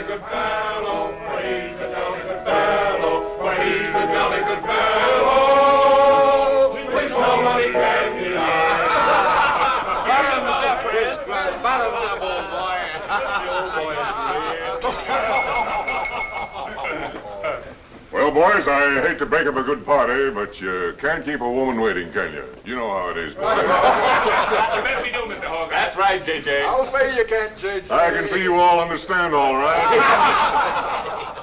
good fellow, for he's a jolly good fellow, for he's a jolly good fellow, which nobody can deny. Bottom up, old boy. Well, boys, I hate to break up a good party, but you can't keep a woman waiting, can you? You know how it is. You bet we do, Mr. Hogan. That's right, J.J. I'll say you can't, J.J. I can see you all understand, all right.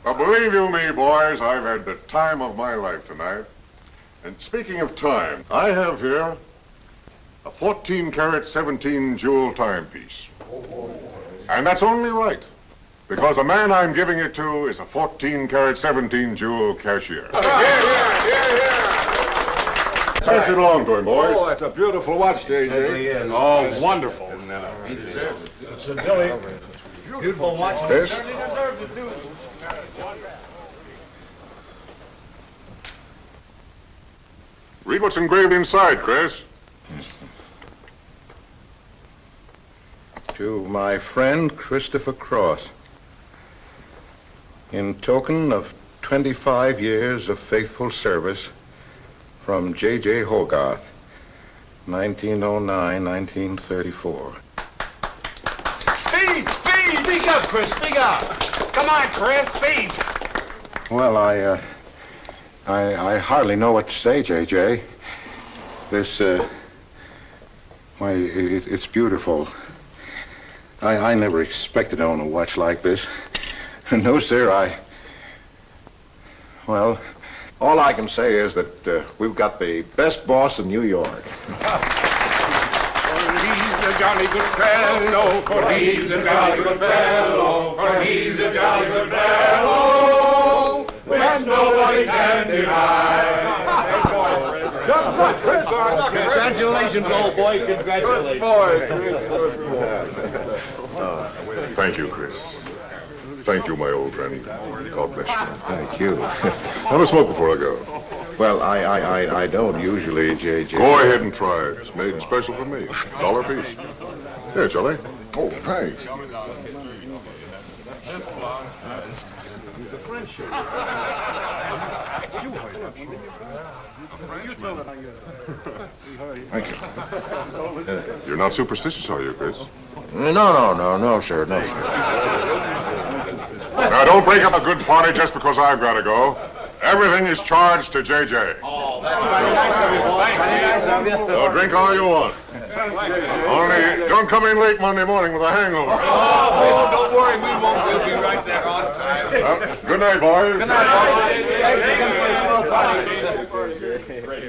But believe you me, boys, I've had the time of my life tonight. And speaking of time, I have here a 14-carat, 17-jewel timepiece. And that's only right, because the man I'm giving it to is a 14-carat, 17-jewel cashier. Pass it along to him, boys. Oh, that's a beautiful watch, J.J. Oh, wonderful. He deserves it. It's a Billy. Beautiful watch. This? Deserves it, too. Read what's engraved inside, Chris. To my friend Christopher Cross, in token of 25 years of faithful service, from J.J. Hogarth, 1909-1934. Speed! Speak up, Chris, speak up. Come on, Chris, speed. Well, I hardly know what to say, J.J. This, why, it's beautiful. I never expected to own a watch like this. No, sir, well, all I can say is that we've got the best boss in New York. For he's a jolly good fellow, for he's a jolly good fellow, for he's a jolly good fellow, which nobody can deny. Congratulations, old boy. Congratulations. Thank you, Chris. Thank you, my old friend. God bless you. Thank you. Have a smoke before I go. Well, I don't usually, J.J. Go ahead and try it. It's made special for me. $1 a piece. Here, Charlie. Oh, thanks. Thank you. You're not superstitious, are you, Chris? No, sir. No, sir. Now, don't break up a good party just because I've got to go. Everything is charged to J.J. Oh, that's very nice of you, boy. Very nice of you. So drink all you want. Only don't come in late Monday morning with a hangover. Oh, don't worry, we won't. We'll be right there on time. Good night, boys. Good night, boys. Thanks again for a small party.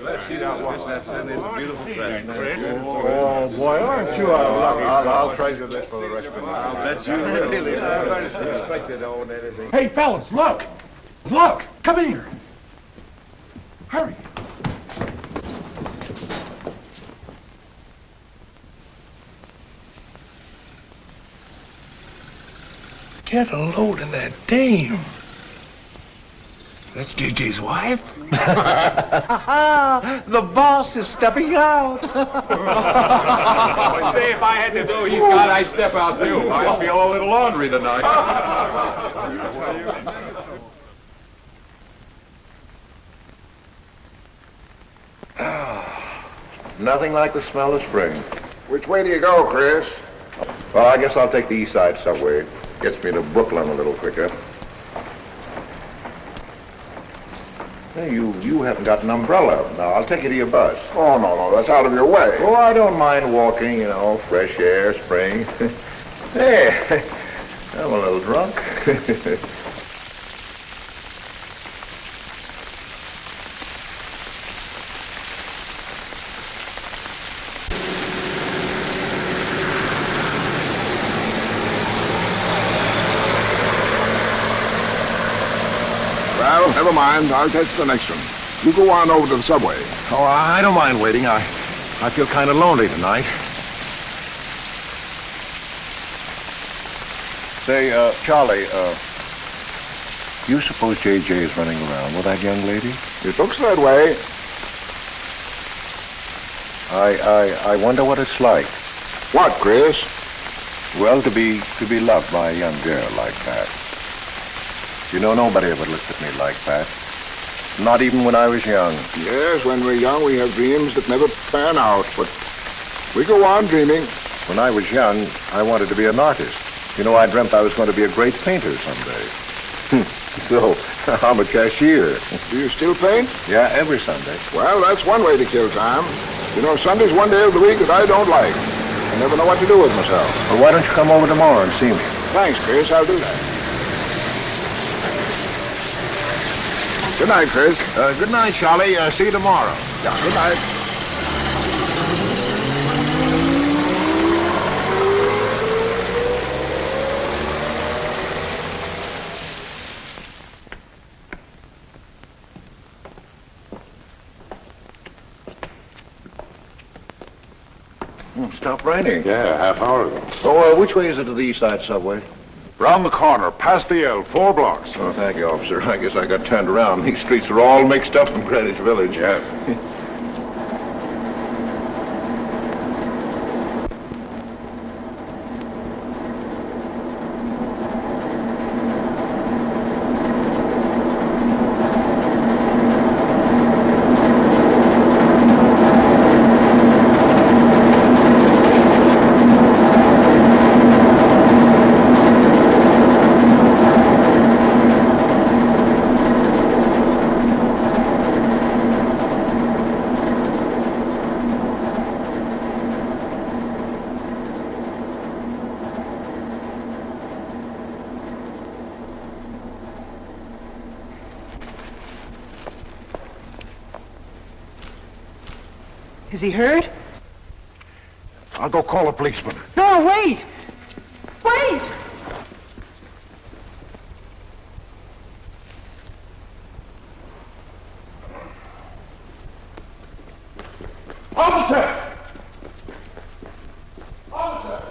Let's see now, watch that son. There's a beautiful thread. Oh, boy, aren't you lucky? I'll treasure this for the rest of my life. I'll bet you will. Really, I expected to own anything. Hey, fellas, look! Look! Come here! Hurry! Get a load of that dame. That's JJ's wife? The boss is stepping out. Say, if I had to do he's got, I'd step out too. I feel a little laundry tonight. Nothing like the smell of spring. Which way do you go, Chris? Well, I guess I'll take the East Side subway. Gets me to Brooklyn a little quicker. Hey, you haven't got an umbrella. Now, I'll take you to your bus. Oh, no, that's out of your way. Oh, I don't mind walking, fresh air, spring. Hey, I'm a little drunk. Well, never mind. I'll catch the next one. You go on over to the subway. Oh, I don't mind waiting. I feel kind of lonely tonight. Say, Charlie, you suppose J.J. is running around with that young lady? It looks that way. I wonder what it's like. What, Chris? Well, to be loved by a young girl like that. You know, nobody ever looked at me like that. Not even when I was young. Yes, when we're young, we have dreams that never pan out, but we go on dreaming. When I was young, I wanted to be an artist. You know, I dreamt I was going to be a great painter someday. So, I'm a cashier. Do you still paint? Yeah, every Sunday. Well, that's one way to kill time. You know, Sunday's one day of the week that I don't like. I never know what to do with myself. Well, why don't you come over tomorrow and see me? Thanks, Chris. I'll do that. Good night, Chris. Good night, Charlie. See you tomorrow. Yeah, good night. Stopped raining. Yeah, half hour ago. So, which way is it to the East Side Subway? Round the corner, past the L, 4 blocks. Oh, thank you, officer. I guess I got turned around. These streets are all mixed up in Greenwich Village. Yeah. Is he hurt? I'll go call a policeman. No, wait! Wait! Officer! Officer!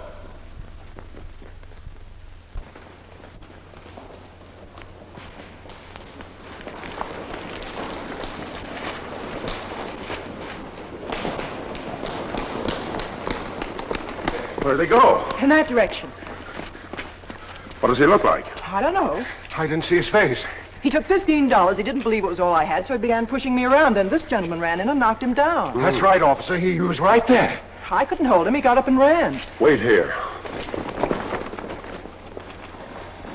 Where'd they go? In that direction. What does he look like? I don't know. I didn't see his face. He took $15. He didn't believe it was all I had, so he began pushing me around. Then this gentleman ran in and knocked him down. That's right, officer. He was right there. I couldn't hold him. He got up and ran. Wait here.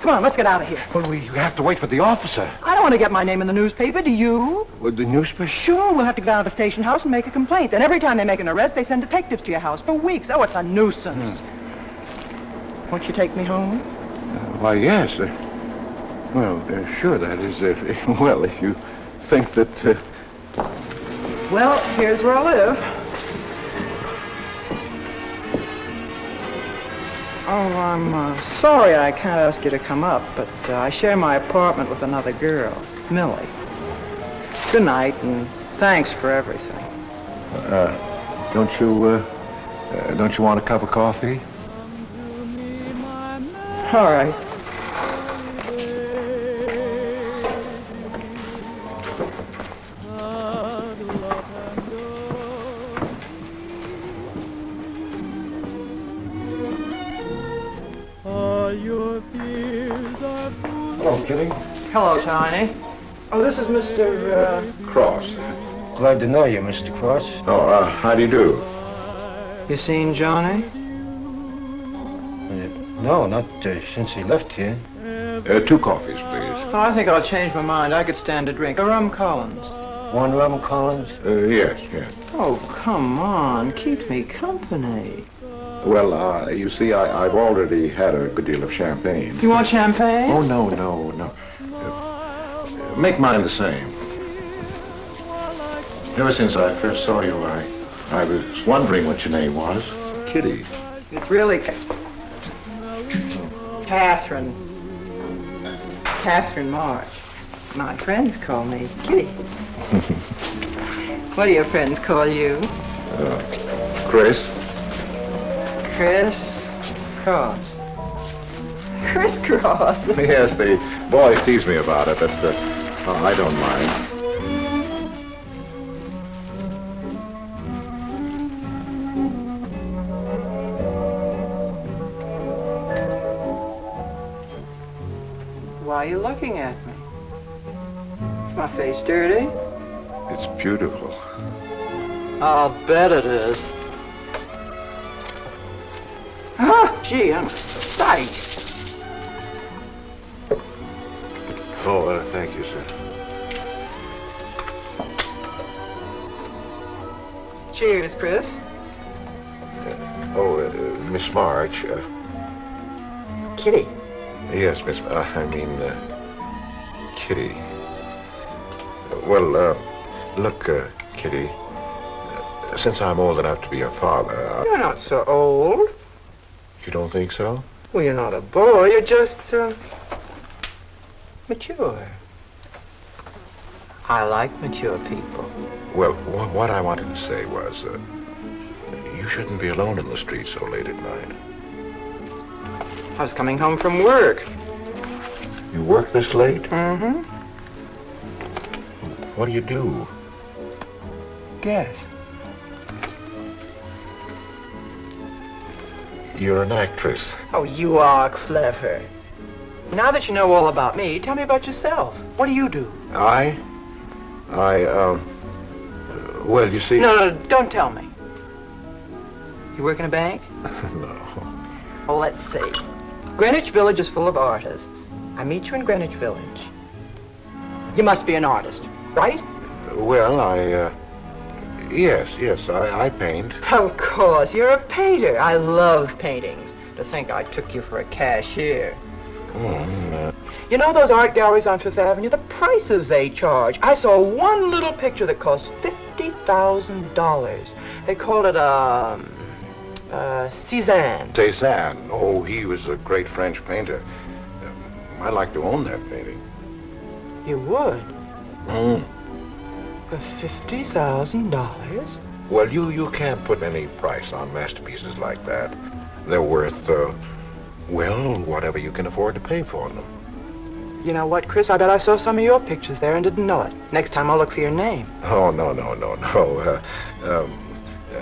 Come on, let's get out of here. Well, we have to wait for the officer. I don't want to get my name in the newspaper, do you? With the newspaper? Sure, we'll have to go down to the station house and make a complaint. Then every time they make an arrest, they send detectives to your house for weeks. Oh, it's a nuisance. Won't you take me home? Why, yes. Sure, that is, if you think that... Well, here's where I live. Oh, I'm sorry I can't ask you to come up, but I share my apartment with another girl, Millie. Good night, and thanks for everything. Don't you want a cup of coffee? All right. Hello, Kitty. Hello, Tiny. Oh, this is Mr. Cross. Glad to know you, Mr. Cross. Oh, how do you do? You seen Johnny? No, not since he left here. 2 coffees, please. Oh, I think I'll change my mind. I could stand a drink. A rum Collins. One rum Collins? Yes. Oh, come on. Keep me company. Well, you see, I've already had a good deal of champagne. You want champagne? Oh, no. Make mine the same. Ever since I first saw you, I was wondering what your name was. Kitty. It's really Catherine. Catherine March. My friends call me Kitty. What do your friends call you? Chris. Chris Cross. Chris Cross. Yes, the boys tease me about it, but I don't mind. Why are you looking at me? Is my face dirty? It's beautiful. I'll bet it is. Ah, gee, I'm a sight. Oh, thank you, sir. Cheers, Chris. Miss March. Kitty. Yes, Kitty. Well, look, Kitty, since I'm old enough to be your father... You're not so old. You don't think so? Well, you're not a boy. You're just, mature. I like mature people. Well, what I wanted to say was, you shouldn't be alone in the street so late at night. I was coming home from work. You work this late? Mm-hmm. What do you do? Guess. You're an actress. Oh, you are clever. Now that you know all about me, tell me about yourself. What do you do? Well, you see... No, don't tell me. You work in a bank? No. Oh, let's see. Greenwich Village is full of artists. I meet you in Greenwich Village. You must be an artist, right? Well, yes, I paint. Of course, you're a painter. I love paintings. To think I took you for a cashier. You know those art galleries on Fifth Avenue? The prices they charge. I saw one little picture that cost $50,000. They called it, Cézanne. Cézanne. Oh, he was a great French painter. I'd like to own that painting. You would? For $50,000? Well, you can't put any price on masterpieces like that. They're worth, well, whatever you can afford to pay for them. You know what, Chris? I bet I saw some of your pictures there and didn't know it. Next time I'll look for your name. Oh, no.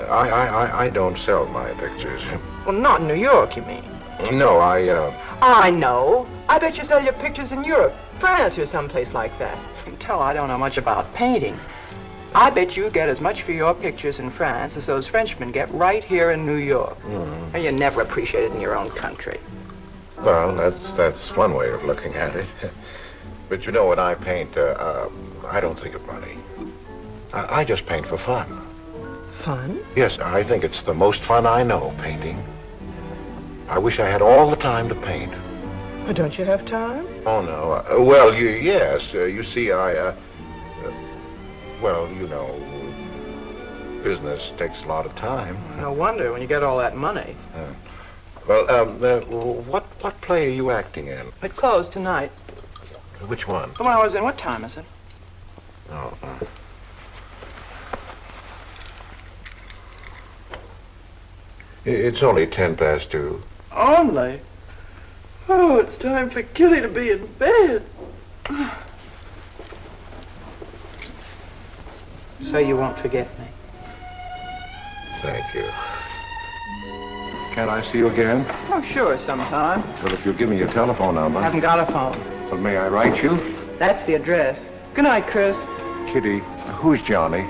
I don't sell my pictures. Well, not in New York, you mean? No, I know. I bet you sell your pictures in Europe, France, or someplace like that. You can tell I don't know much about painting. I bet you get as much for your pictures in France as those Frenchmen get right here in New York. And you're never appreciated in your own country. Well, that's one way of looking at it. But you know, when I paint, I don't think of money. I just paint for fun. Fun? Yes, I think it's the most fun I know, painting. I wish I had all the time to paint. Well, don't you have time? Oh, no. Well, yes. You see, well, you know, business takes a lot of time. No wonder when you get all that money. What play are you acting in? It closed tonight. Which one? The one I was in. What time is it? Oh. It's only 2:10. Only? Oh, it's time for Kitty to be in bed. So you won't forget me? Thank you. Can I see you again? Oh, sure, sometime. Well, if you'll give me your telephone number. I haven't got a phone. Well, may I write you? That's the address. Good night, Chris. Kitty, who's Johnny?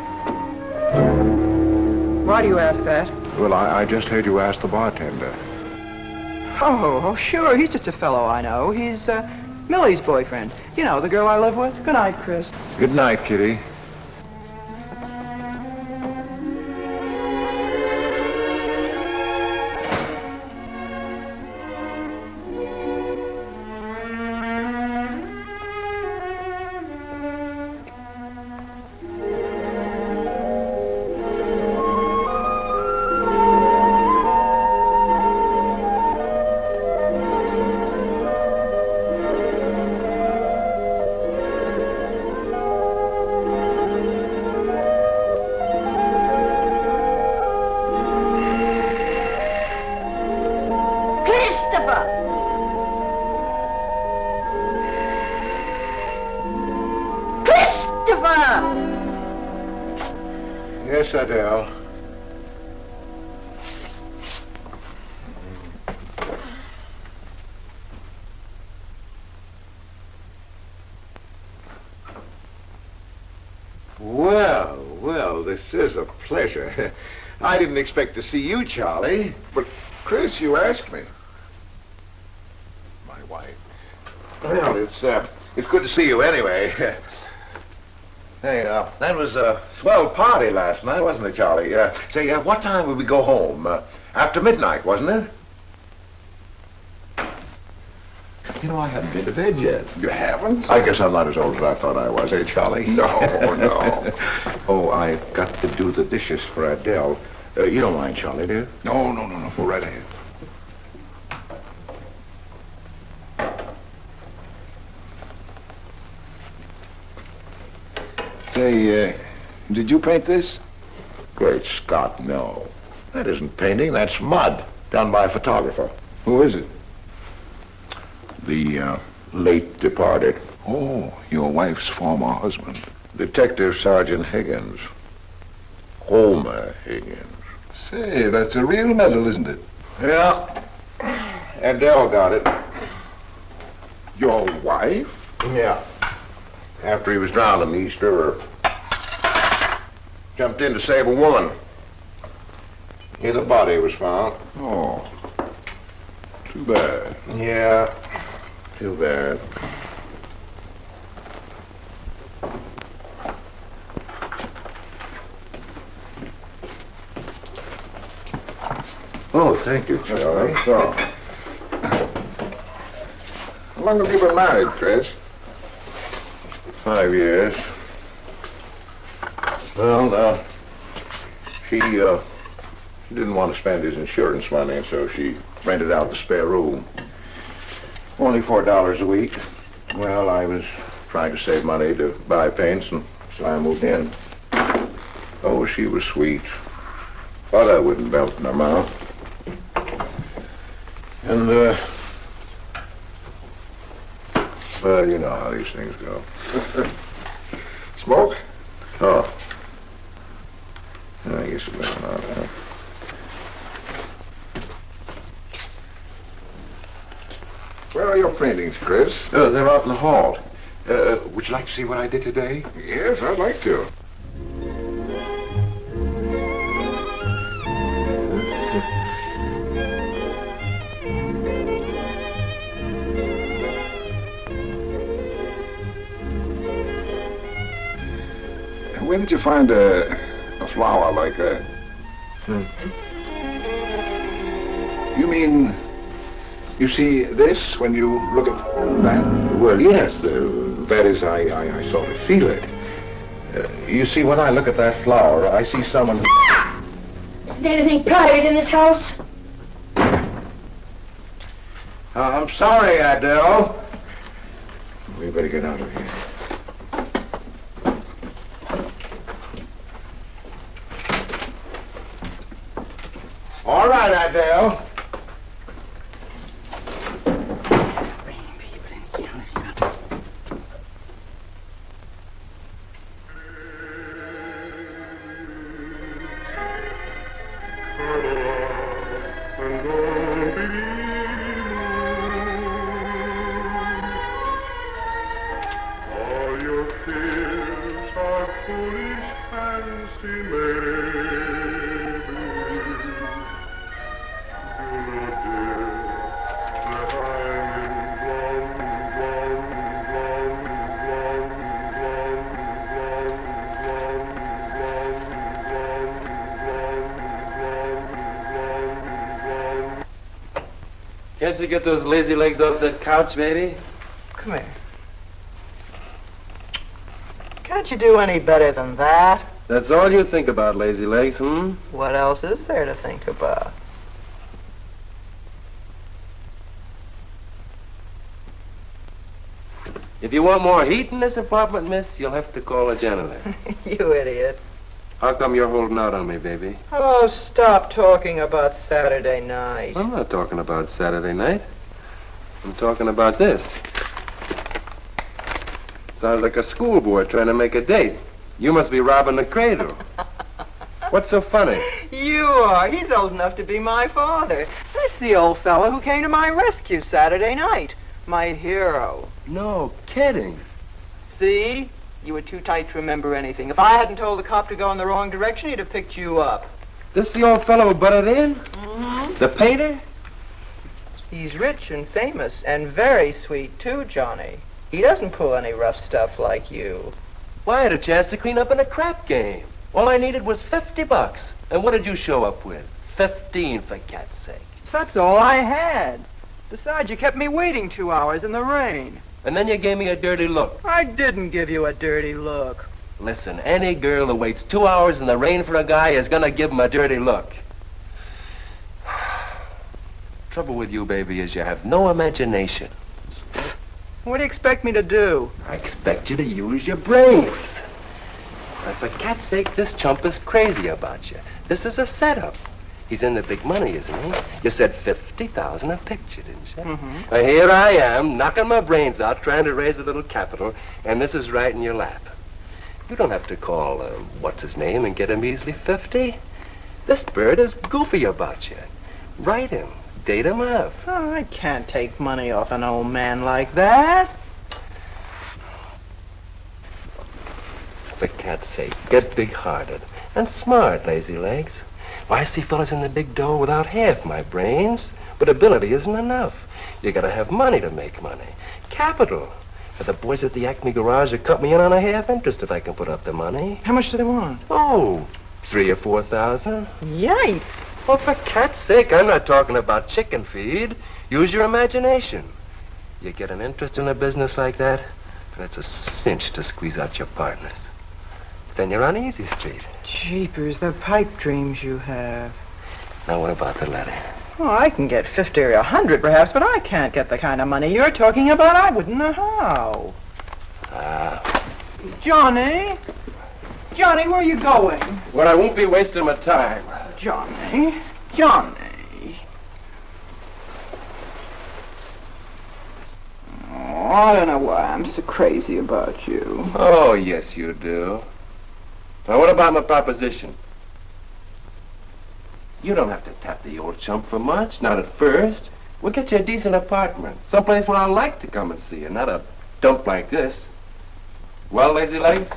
Why do you ask that? Well, I just heard you ask the bartender. Oh, sure. He's just a fellow I know. He's, Millie's boyfriend. You know, the girl I live with. Good night, Chris. Good night, Kitty. Yes, Adele. Well, this is a pleasure. I didn't expect to see you, Charlie. But, Chris, you asked me. My wife. Well, it's good to see you anyway. Hey, that was a swell party last night, wasn't it, Charlie? Say, what time would we go home? After midnight, wasn't it? You know, I haven't been to bed yet. You haven't? I guess I'm not as old as I thought I was, eh, Charlie? No. Oh, I got to do the dishes for Adele. You don't mind, Charlie, do you? No. Go right ahead. Say, did you paint this? Great Scott, no. That isn't painting, that's mud, done by a photographer. Who is it? The late departed. Oh, your wife's former husband. Detective Sergeant Higgins. Homer Higgins. Say, that's a real medal, isn't it? Yeah. Adele got it. Your wife? Yeah. After he was drowned in the East River. Jumped in to save a woman. Here the body was found. Oh, too bad. Yeah. Too bad. Oh, thank you, Charlie. So, how long have you been married, Chris? 5 years. Well, she didn't want to spend his insurance money, and so she rented out the spare room. Only $4 a week. Well, I was trying to save money to buy paints, and so I moved in. Oh, she was sweet. But I wouldn't melt in her mouth. And, well, you know how these things go. Smoke? Oh. I guess it better not, huh? Where are your paintings, Chris? They're out in the hall. Would you like to see what I did today? Yes, I'd like to. Where did you find a flower like that? You mean, you see this when you look at that? Well, yes. That is, I sort of feel it. You see, when I look at that flower, I see someone... Isn't anything private in this house? I'm sorry, Adele. We better get out of here. All right, Adele. Bringing people in here or something. All your fears are foolish fancy maybe. Can't you get those lazy legs off that couch, baby? Come here. Can't you do any better than that? That's all you think about, lazy legs, What else is there to think about? If you want more heat in this apartment, miss, you'll have to call a janitor. You idiot. How come you're holding out on me, baby? Oh, stop talking about Saturday night. I'm not talking about Saturday night. I'm talking about this. Sounds like a school boy trying to make a date. You must be robbing the cradle. What's so funny? You are. He's old enough to be my father. That's the old fellow who came to my rescue Saturday night. My hero. No kidding. See? You were too tight to remember anything. If I hadn't told the cop to go in the wrong direction, he'd have picked you up. This the old fellow who butted in? Mm-hmm. The painter? He's rich and famous and very sweet, too, Johnny. He doesn't pull any rough stuff like you. Well, I had a chance to clean up in a crap game. All I needed was $50. And what did you show up with? 15, for cat's sake. That's all I had. Besides, you kept me waiting 2 hours in the rain. And then you gave me a dirty look. I didn't give you a dirty look. Listen, any girl who waits 2 hours in the rain for a guy is gonna give him a dirty look. Trouble with you, baby, is you have no imagination. What do you expect me to do? I expect you to use your brains. But for cat's sake, this chump is crazy about you. This is a setup. He's in the big money, isn't he? You said 50,000 a picture, didn't you? Mm-hmm. Well, here I am, knocking my brains out, trying to raise a little capital, and this is right in your lap. You don't have to call, what's his name, and get him easily 50. This bird is goofy about you. Write him. Date him up. Oh, I can't take money off an old man like that. For cat's sake, get big-hearted and smart, lazy legs. Why, I see fellas in the big dough without half my brains, but ability isn't enough. You gotta have money to make money. Capital. And the boys at the Acme Garage will cut me in on a half interest if I can put up the money. How much do they want? Oh, 3,000 or 4,000. Yikes. Well, for cat's sake, I'm not talking about chicken feed. Use your imagination. You get an interest in a business like that, and it's a cinch to squeeze out your partners. Then you're on Easy Street. Jeepers, the pipe dreams you have. Now, what about the letter? Oh, I can get 50 or 100 perhaps, but I can't get the kind of money you're talking about. I wouldn't know how. Johnny? Johnny, where are you going? Well, I won't be wasting my time. Johnny? Johnny? Oh, I don't know why I'm so crazy about you. Oh, yes, you do. Now, what about my proposition? You don't have to tap the old chump for much, not at first. We'll get you a decent apartment, someplace where I like to come and see you, not a dump like this. Well, lazy legs?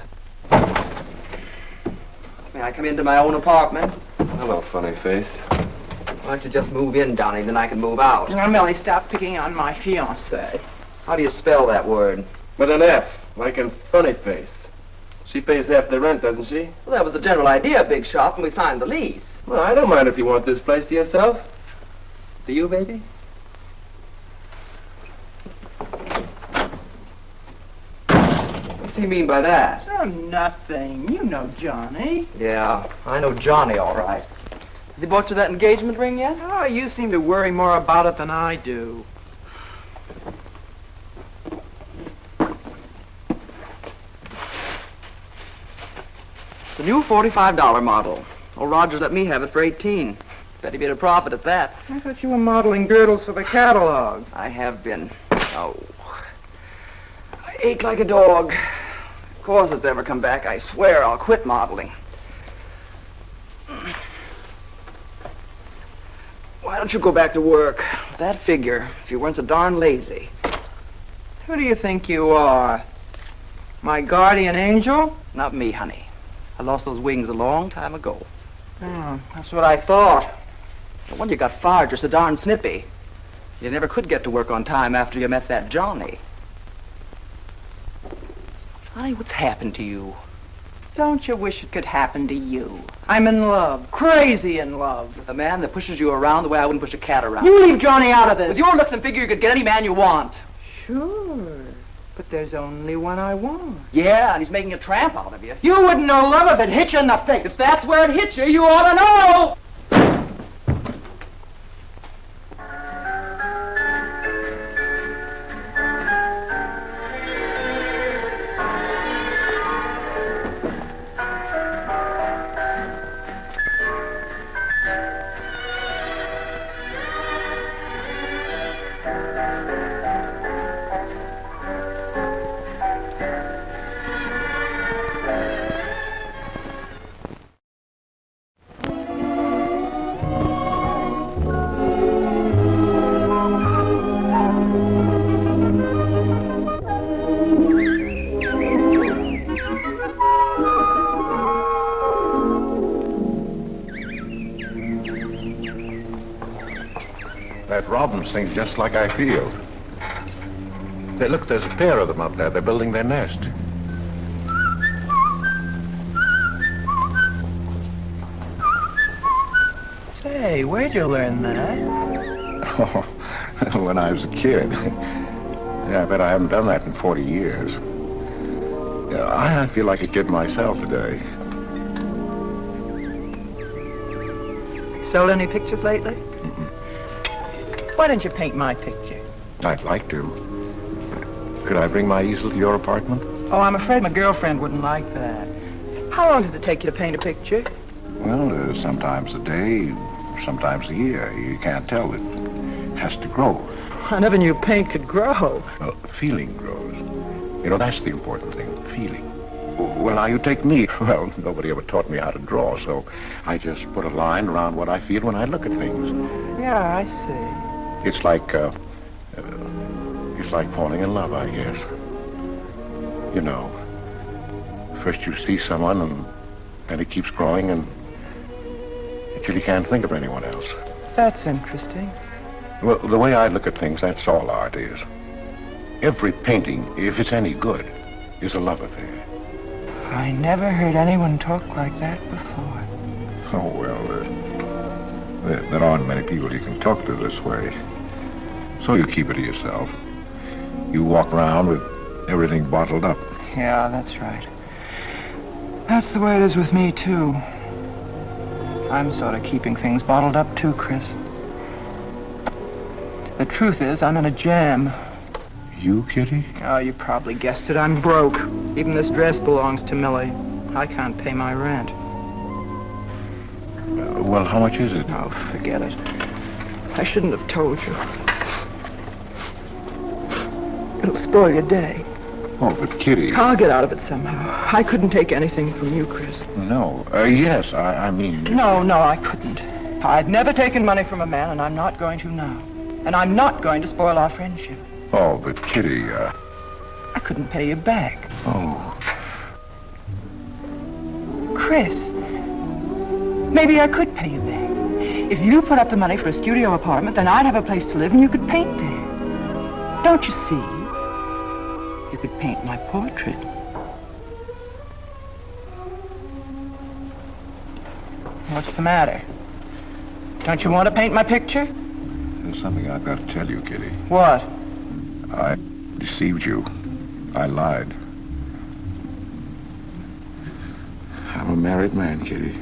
May I come into my own apartment? Hello, funny face. Why don't you just move in, Johnny, then I can move out. Now, Millie, stop picking on my fiancée. How do you spell that word? With an F, like in funny face. She pays half the rent, doesn't she? Well, that was the general idea, Big Shot, when we signed the lease. Well, I don't mind if you want this place to yourself. Do you, baby? What's he mean by that? Oh, nothing. You know Johnny. Yeah, I know Johnny, all right. Has he bought you that engagement ring yet? Oh, you seem to worry more about it than I do. The new $45 model. Old Rogers let me have it for 18. Bet he made a profit at that. I thought you were modeling girdles for the catalog. I have been. Oh. I ache like a dog. Of course it's ever come back. I swear I'll quit modeling. Why don't you go back to work? With that figure, if you weren't so darn lazy. Who do you think you are? My guardian angel? Not me, honey. I lost those wings a long time ago. Oh, that's what I thought. No wonder you got fired. You're so darn snippy. You never could get to work on time after you met that Johnny. Honey, what's happened to you? Don't you wish it could happen to you? I'm in love. Crazy in love. With a man that pushes you around the way I wouldn't push a cat around. You leave Johnny out of this. With your looks and figure, you could get any man you want. Sure. But there's only one I want. Yeah, and he's making a tramp out of you. You wouldn't know love if it hit you in the face. If that's where it hits you, you ought to know! problems think just like I feel. Look, there's a pair of them up there. They're building their nest. Say, where'd you learn that? Oh, when I was a kid. Yeah, I bet I haven't done that in 40 years. Yeah, I feel like a kid myself today. Sold any pictures lately? Mm-mm. Why don't you paint my picture? I'd like to. Could I bring my easel to your apartment? Oh, I'm afraid my girlfriend wouldn't like that. How long does it take you to paint a picture? Well, sometimes a day, sometimes a year. You can't tell. It has to grow. I never knew paint could grow. Well, feeling grows. You know, that's the important thing, feeling. Well, now you take me. Well, nobody ever taught me how to draw, so I just put a line around what I feel when I look at things. Yeah, I see. It's like falling in love, I guess. You know, first you see someone and it keeps growing until you can't think of anyone else. That's interesting. Well, the way I look at things, that's all art is. Every painting, if it's any good, is a love affair. I never heard anyone talk like that before. Oh, well, there aren't many people you can talk to this way. So you keep it to yourself. You walk around with everything bottled up. Yeah, that's right. That's the way it is with me, too. I'm sort of keeping things bottled up, too, Chris. The truth is, I'm in a jam. You, Kitty? Oh, you probably guessed it. I'm broke. Even this dress belongs to Millie. I can't pay my rent. Well, how much is it? Oh, forget it. I shouldn't have told you. It'll spoil your day. Oh, but Kitty... I'll get out of it somehow. I couldn't take anything from you, Chris. No. Yes, I mean... No, I couldn't. I've never taken money from a man, and I'm not going to now. And I'm not going to spoil our friendship. Oh, but Kitty, I couldn't pay you back. Oh. Chris, maybe I could pay you back. If you put up the money for a studio apartment, then I'd have a place to live and you could paint there. Don't you see? You could paint my portrait. What's the matter? Don't you want to paint my picture? There's something I've got to tell you, Kitty. What? I deceived you. I lied. I'm a married man, Kitty.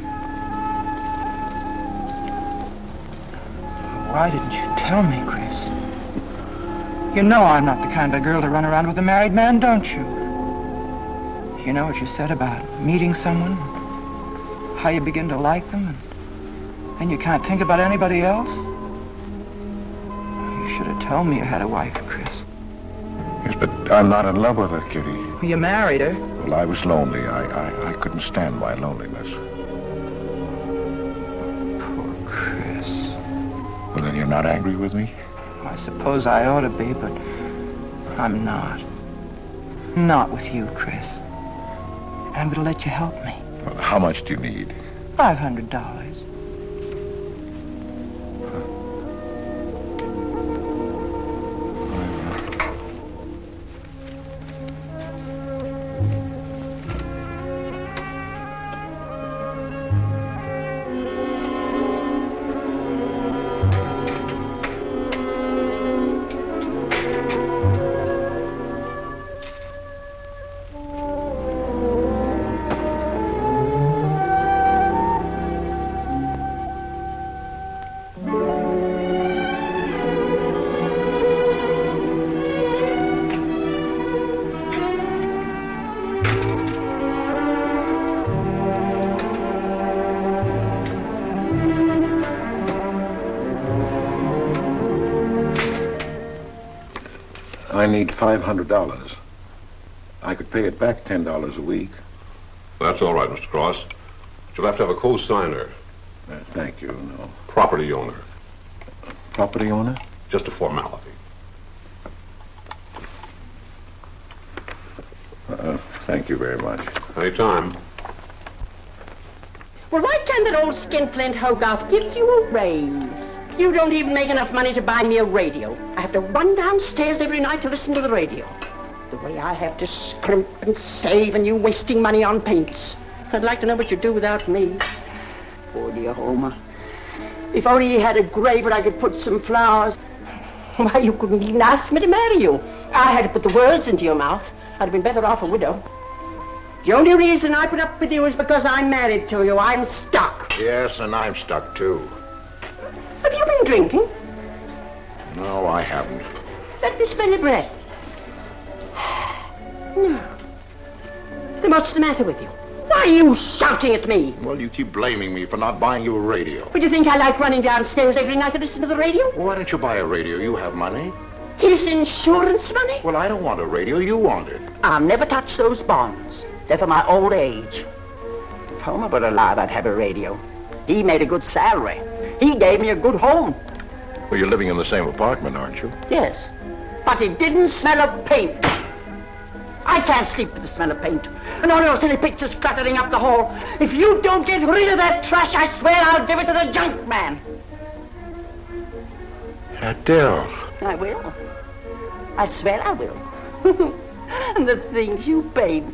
Why didn't you tell me, Chris? You know I'm not the kind of girl to run around with a married man, don't you? You know what you said about meeting someone, how you begin to like them, and then you can't think about anybody else? You should have told me you had a wife, Chris. Yes, but I'm not in love with her, Kitty. Well, you married her. Well, I was lonely. I couldn't stand my loneliness. Poor Chris. Well, then you're not angry with me? I suppose I ought to be, but I'm not. Not with you, Chris. I'm going to let you help me. Well, how much do you need? $500. I need $500. I could pay it back $10 a week. That's all right, Mr. Cross. But you'll have to have a co-signer. Thank you, no. Property owner. Property owner? Just a formality. Thank you very much. Anytime. Well, why can't that old skinflint Hogarth give you a raise? You don't even make enough money to buy me a radio. I have to run downstairs every night to listen to the radio. The way I have to scrimp and save and you wasting money on paints. I'd like to know what you'd do without me. Poor dear Homer. If only he had a grave where I could put some flowers. Why, you couldn't even ask me to marry you. I had to put the words into your mouth. I'd have been better off a widow. The only reason I put up with you is because I'm married to you. I'm stuck. Yes, and I'm stuck, too. Have you been drinking? No, I haven't. Let me smell your breath. No. Then what's the matter with you? Why are you shouting at me? Well, you keep blaming me for not buying you a radio. Would you think I like running downstairs every night to listen to the radio? Why don't you buy a radio? You have money. His insurance money? Well, I don't want a radio. You want it. I'll never touch those bonds. They're for my old age. If Homer were alive, I'd have a radio. He made a good salary. He gave me a good home. Well, you're living in the same apartment, aren't you? Yes, but it didn't smell of paint. I can't sleep with the smell of paint. And all those silly pictures cluttering up the hall. If you don't get rid of that trash, I swear I'll give it to the junk man. Adele. I will. I swear I will. And the things you paint.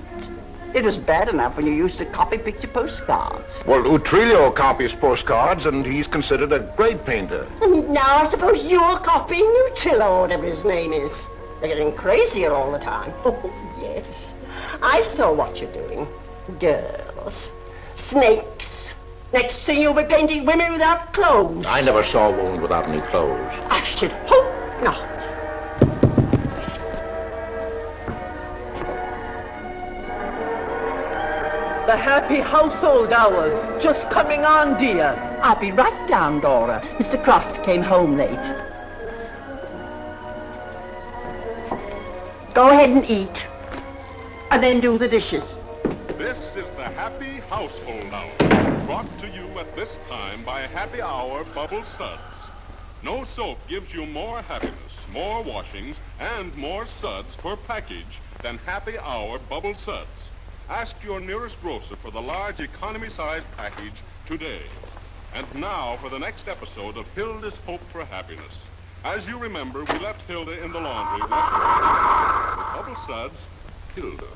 It was bad enough when you used to copy picture postcards. Well, Utrillo copies postcards, and he's considered a great painter. Now I suppose you're copying Utrillo, or whatever his name is. They're getting crazier all the time. Oh, yes. I saw what you're doing. Girls. Snakes. Next thing you'll be painting women without clothes. I never saw a woman without any clothes. I should hope not. The happy household hours. Just coming on, dear. I'll be right down, Dora. Mr. Cross came home late. Go ahead and eat. And then do the dishes. This is the Happy Household Hour, brought to you at this time by Happy Hour Bubble Suds. No soap gives you more happiness, more washings, and more suds per package than Happy Hour Bubble Suds. Ask your nearest grocer for the large economy-sized package today. And now for the next episode of Hilda's Hope for Happiness. As you remember, we left Hilda in the laundry washing her hands. With Bubble Suds, Hilda.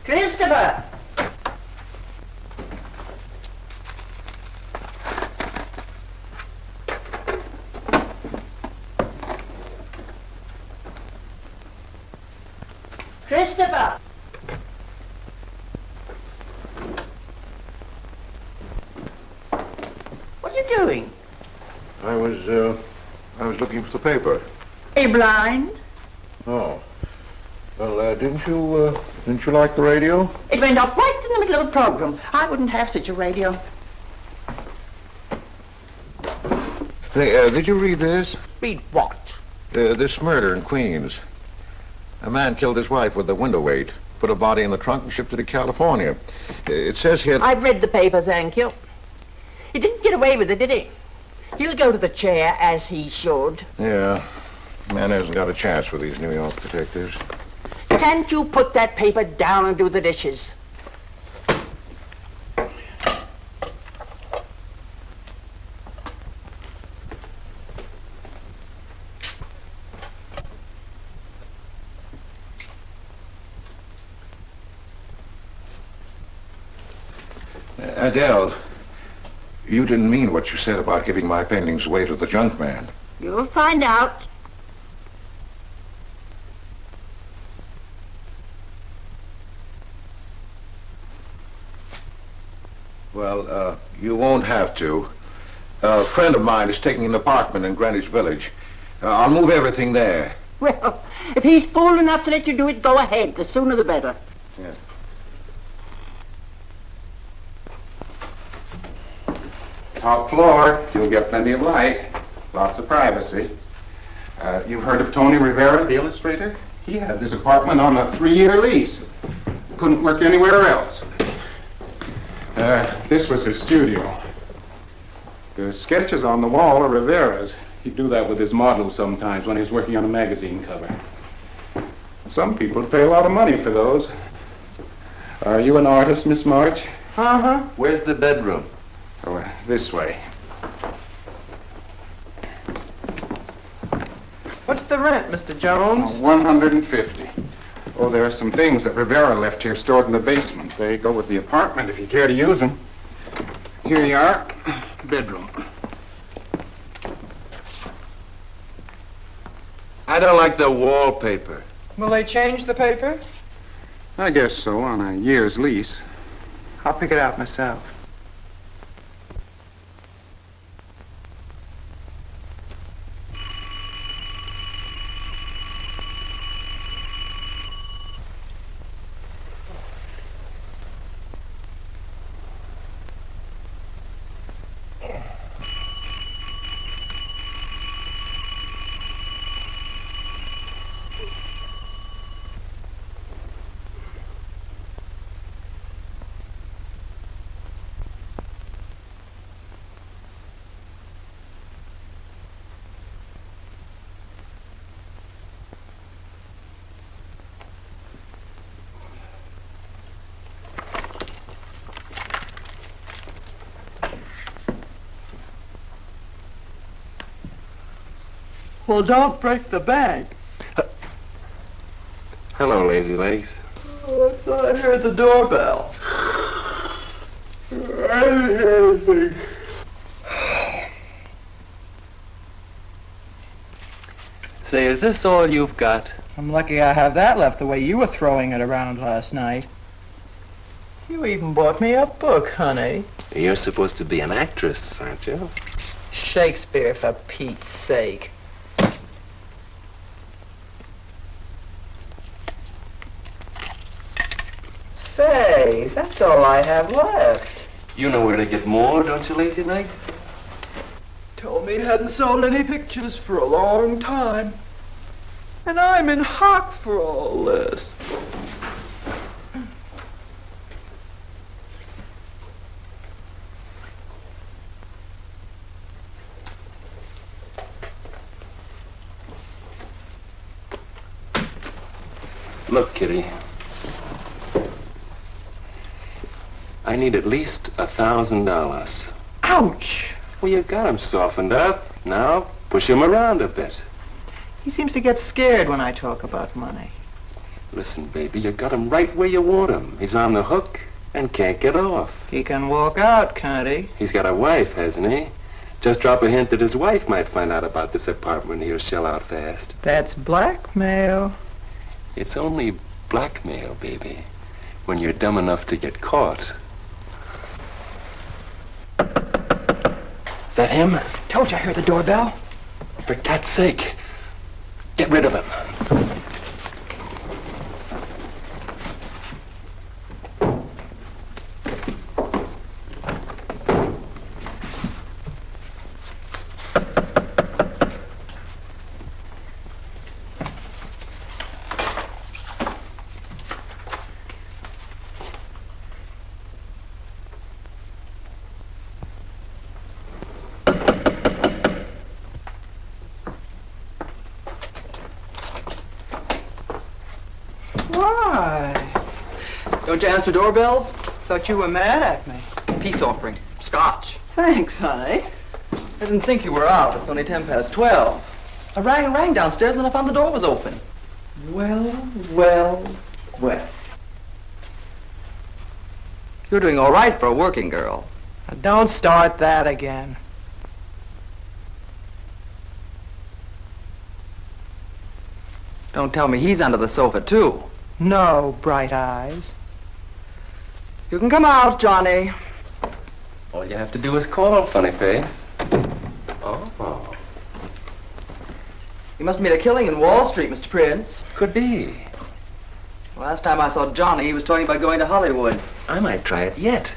Christopher! Christopher! What are you doing? I was looking for the paper. Are you blind? Oh. Well, didn't you like the radio? It went off right in the middle of a program. I wouldn't have such a radio. Hey, did you read this? Read what? This murder in Queens. A man killed his wife with a window weight, put a body in the trunk and shipped it to California. It says here... I've read the paper, thank you. He didn't get away with it, did he? He'll go to the chair, as he should. Yeah. Man hasn't got a chance with these New York detectives. Can't you put that paper down and do the dishes? Adele, you didn't mean what you said about giving my paintings away to the junk man. You'll find out. Well, you won't have to. A friend of mine is taking an apartment in Greenwich Village. I'll move everything there. Well, if he's fool enough to let you do it, go ahead. The sooner the better. Yes. Top floor, you'll get plenty of light, lots of privacy. You've heard of Tony Rivera, the illustrator? He had this apartment on a 3-year lease. Couldn't work anywhere else. This was his studio. The sketches on the wall are Rivera's. He'd do that with his models sometimes when he was working on a magazine cover. Some people pay a lot of money for those. Are you an artist, Miss March? Uh-huh. Where's the bedroom? Oh, this way. What's the rent, Mr. Jones? $150. Oh, there are some things that Rivera left here stored in the basement. They go with the apartment if you care to use them. Here you are. Bedroom. I don't like the wallpaper. Will they change the paper? I guess so, on a year's lease. I'll pick it out myself. Well, don't break the bank. Hello, Lazy Legs. Oh, I thought I heard the doorbell. I didn't hear anything. Say, is this all you've got? I'm lucky I have that left the way you were throwing it around last night. You even bought me a book, honey. You're supposed to be an actress, aren't you? Shakespeare, for Pete's sake. Say, that's all I have left. You know where to get more, don't you, Lazy Legs? Told me he hadn't sold any pictures for a long time. And I'm in hock for all this. Look, Kitty. I need at least $1,000. Ouch! Well, you got him softened up. Now, push him around a bit. He seems to get scared when I talk about money. Listen, baby, you got him right where you want him. He's on the hook and can't get off. He can walk out, can't he? He's got a wife, hasn't he? Just drop a hint that his wife might find out about this apartment. He'll shell out fast. That's blackmail. It's only blackmail, baby, when you're dumb enough to get caught. Is that him? Told you I heard the doorbell. For God's sake, get rid of him. Don't you answer doorbells? Thought you were mad at me. Peace offering. Scotch. Thanks, honey. I didn't think you were out. It's only 12:10. I rang and rang downstairs and then I found the door was open. Well. You're doing all right for a working girl. Now, don't start that again. Don't tell me he's under the sofa, too. No, bright eyes. You can come out, Johnny. All you have to do is call, funny face. Oh. You must have made a killing in Wall Street, Mr. Prince. Could be. Last time I saw Johnny, he was talking about going to Hollywood. I might try it yet.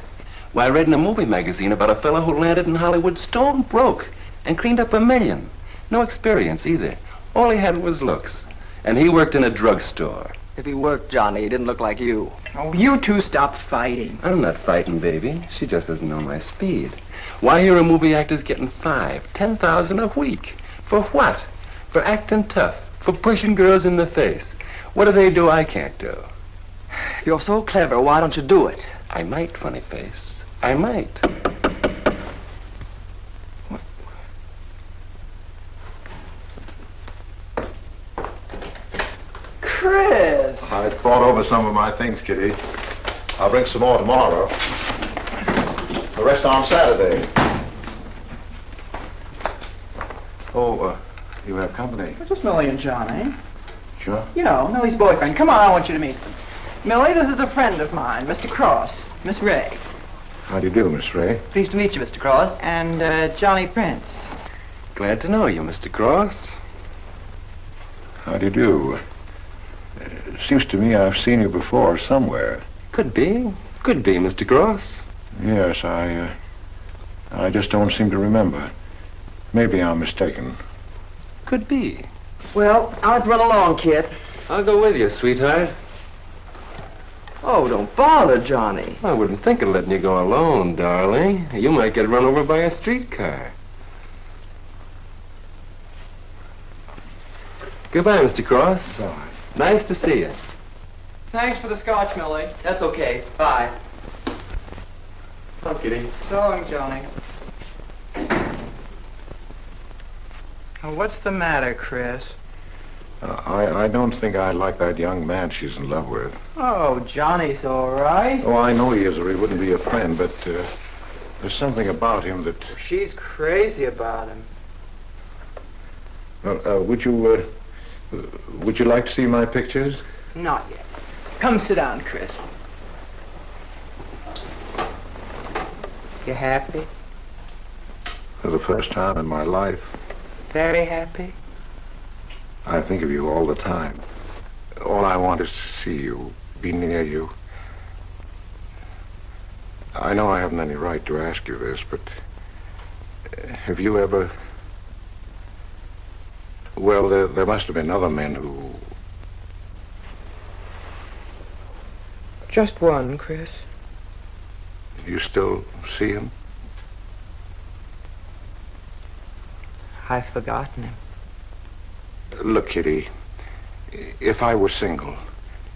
Why, I read in a movie magazine about a fellow who landed in Hollywood stone broke and cleaned up $1 million. No experience either. All he had was looks. And he worked in a drugstore. If he worked, Johnny, he didn't look like you. Oh, you two stop fighting. I'm not fighting, baby. She just doesn't know my speed. Why, here are movie actors getting $5,000, $10,000 a week. For what? For acting tough. For pushing girls in the face. What do they do I can't do? If you're so clever, why don't you do it? I might, funny face. I might. Chris! I thought over some of my things, Kitty. I'll bring some more tomorrow. The rest on Saturday. Oh, you have company. Just Millie and Johnny. Sure. You know, Millie's boyfriend. Come on, I want you to meet them. Millie, this is a friend of mine, Mr. Cross. Miss Ray. How do you do, Miss Ray? Pleased to meet you, Mr. Cross. And Johnny Prince. Glad to know you, Mr. Cross. How do you do? It seems to me I've seen you before somewhere. Could be. Could be, Mr. Cross. Yes, I just don't seem to remember. Maybe I'm mistaken. Could be. Well, I'll have to run along, kid. I'll go with you, sweetheart. Oh, don't bother, Johnny. I wouldn't think of letting you go alone, darling. You might get run over by a streetcar. Goodbye, Mr. Cross. Bye. Nice to see you. Thanks for the scotch, Millie. That's okay. Bye. Come, Kitty. So long, Johnny. Now, what's the matter, Chris? I don't think I like that young man she's in love with. Oh, Johnny's all right. Oh, I know he is, or he wouldn't be a friend, but there's something about him that... She's crazy about him. Would you like to see my pictures? Not yet. Come sit down, Chris. You happy? For the first time in my life. Very happy? I think of you all the time. All I want is to see you, be near you. I know I haven't any right to ask you this, but have you ever... Well, there must have been other men who... Just one, Chris. You still see him? I've forgotten him. Look, Kitty, if I were single,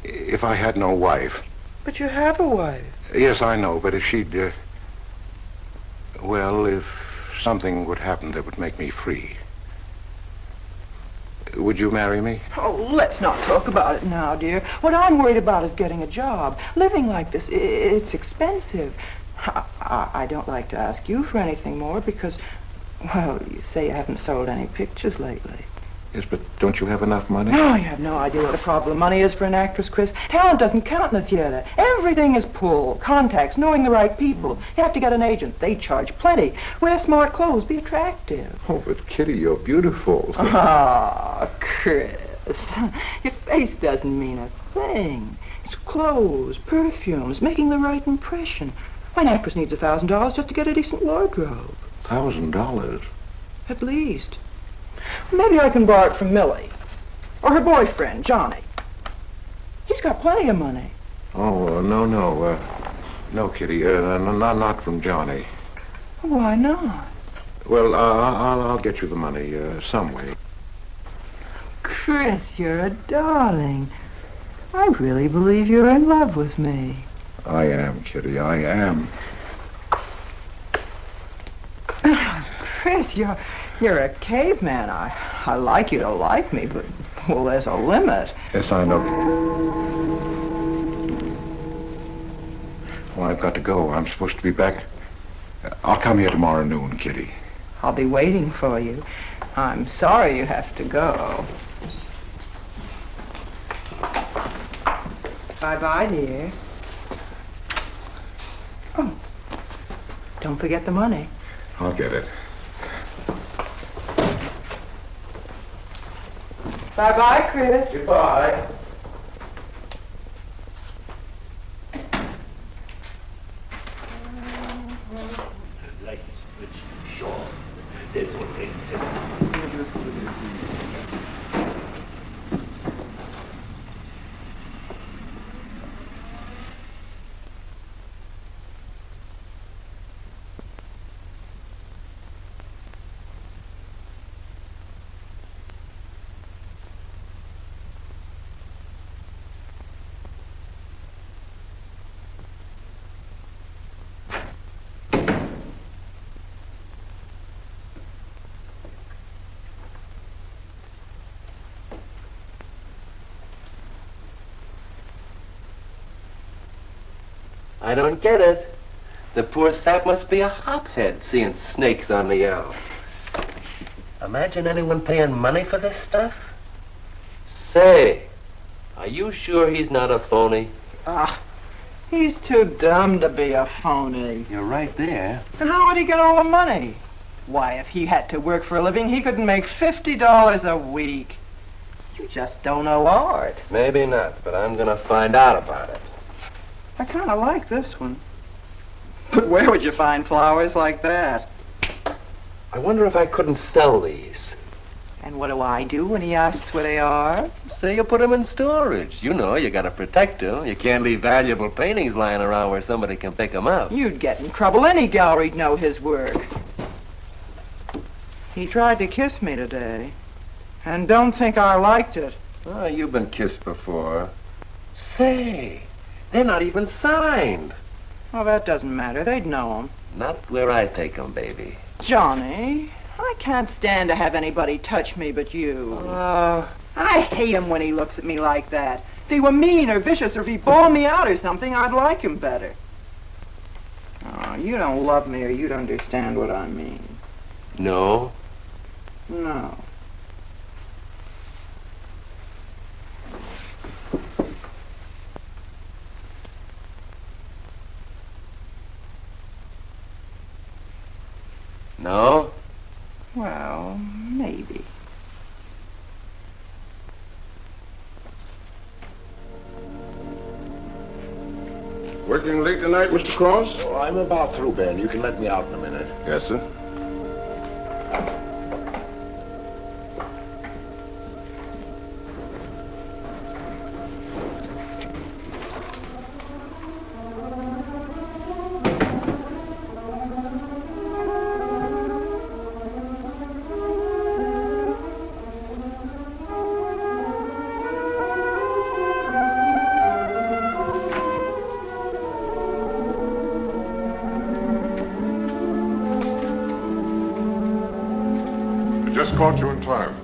if I had no wife... But you have a wife. Yes, I know, but if she'd... well, if something would happen that would make me free... Would you marry me? Oh, let's not talk about it now, dear. What I'm worried about is getting a job. Living like this, it's expensive. I don't like to ask you for anything more because, well, you say you haven't sold any pictures lately. Yes, but don't you have enough money? No, you have no idea what the problem of money is for an actress, Chris. Talent doesn't count in the theater. Everything is pull, contacts, knowing the right people. You have to get an agent. They charge plenty. Wear smart clothes. Be attractive. Oh, but Kitty, you're beautiful. Ah, Chris. Your face doesn't mean a thing. It's clothes, perfumes, making the right impression. Why, an actress needs $1,000 just to get a decent wardrobe. $1,000? At least. Maybe I can borrow it from Millie. Or her boyfriend, Johnny. He's got plenty of money. Oh, no, no, Kitty, not from Johnny. Why not? Well, I'll get you the money, some way. Chris, you're a darling. I really believe you're in love with me. I am, Kitty, I am. Chris, you're a caveman. I like you to like me, but, well, there's a limit. Yes, I know. Well, I've got to go. I'm supposed to be back. I'll come here tomorrow noon, Kitty. I'll be waiting for you. I'm sorry you have to go. Bye-bye, dear. Oh, don't forget the money. I'll get it. Bye-bye, Chris. Goodbye. I don't get it. The poor sap must be a hophead seeing snakes on the L. Imagine anyone paying money for this stuff. Say, are you sure he's not a phony? He's too dumb to be a phony. You're right there. And how would he get all the money? Why, if he had to work for a living, he couldn't make $50 a week. You just don't know art. Maybe not, but I'm gonna find out about it. I kind of like this one. But where would you find flowers like that? I wonder if I couldn't sell these. And what do I do when he asks where they are? Say you put them in storage. You know, you gotta protect them. You can't leave valuable paintings lying around where somebody can pick them up. You'd get in trouble. Any gallery'd know his work. He tried to kiss me today. And don't think I liked it. Oh, you've been kissed before. Say, they're not even signed. Well, that doesn't matter. They'd know him. Not where I take them, baby. Johnny, I can't stand to have anybody touch me but you. I hate him when he looks at me like that. If he were mean or vicious or if he bawled me out or something, I'd like him better. Oh, you don't love me or you'd understand what I mean. No? No. No? Well, maybe. Working late tonight, Mr. Cross? Oh, I'm about through, Ben. You can let me out in a minute. Yes, sir. Just caught you in time.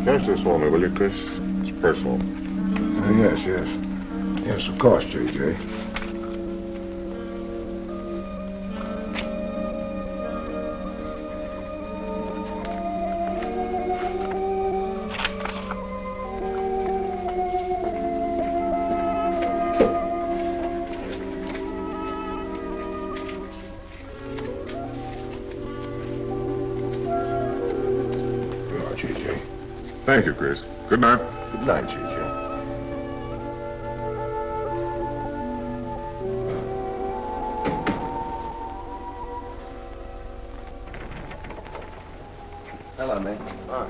Catch this for me, will you, Chris? It's personal. Yes. Yes, of course, J.J. Thank you, Chris. Good night. Good night, J.J. Hello, man. Hi.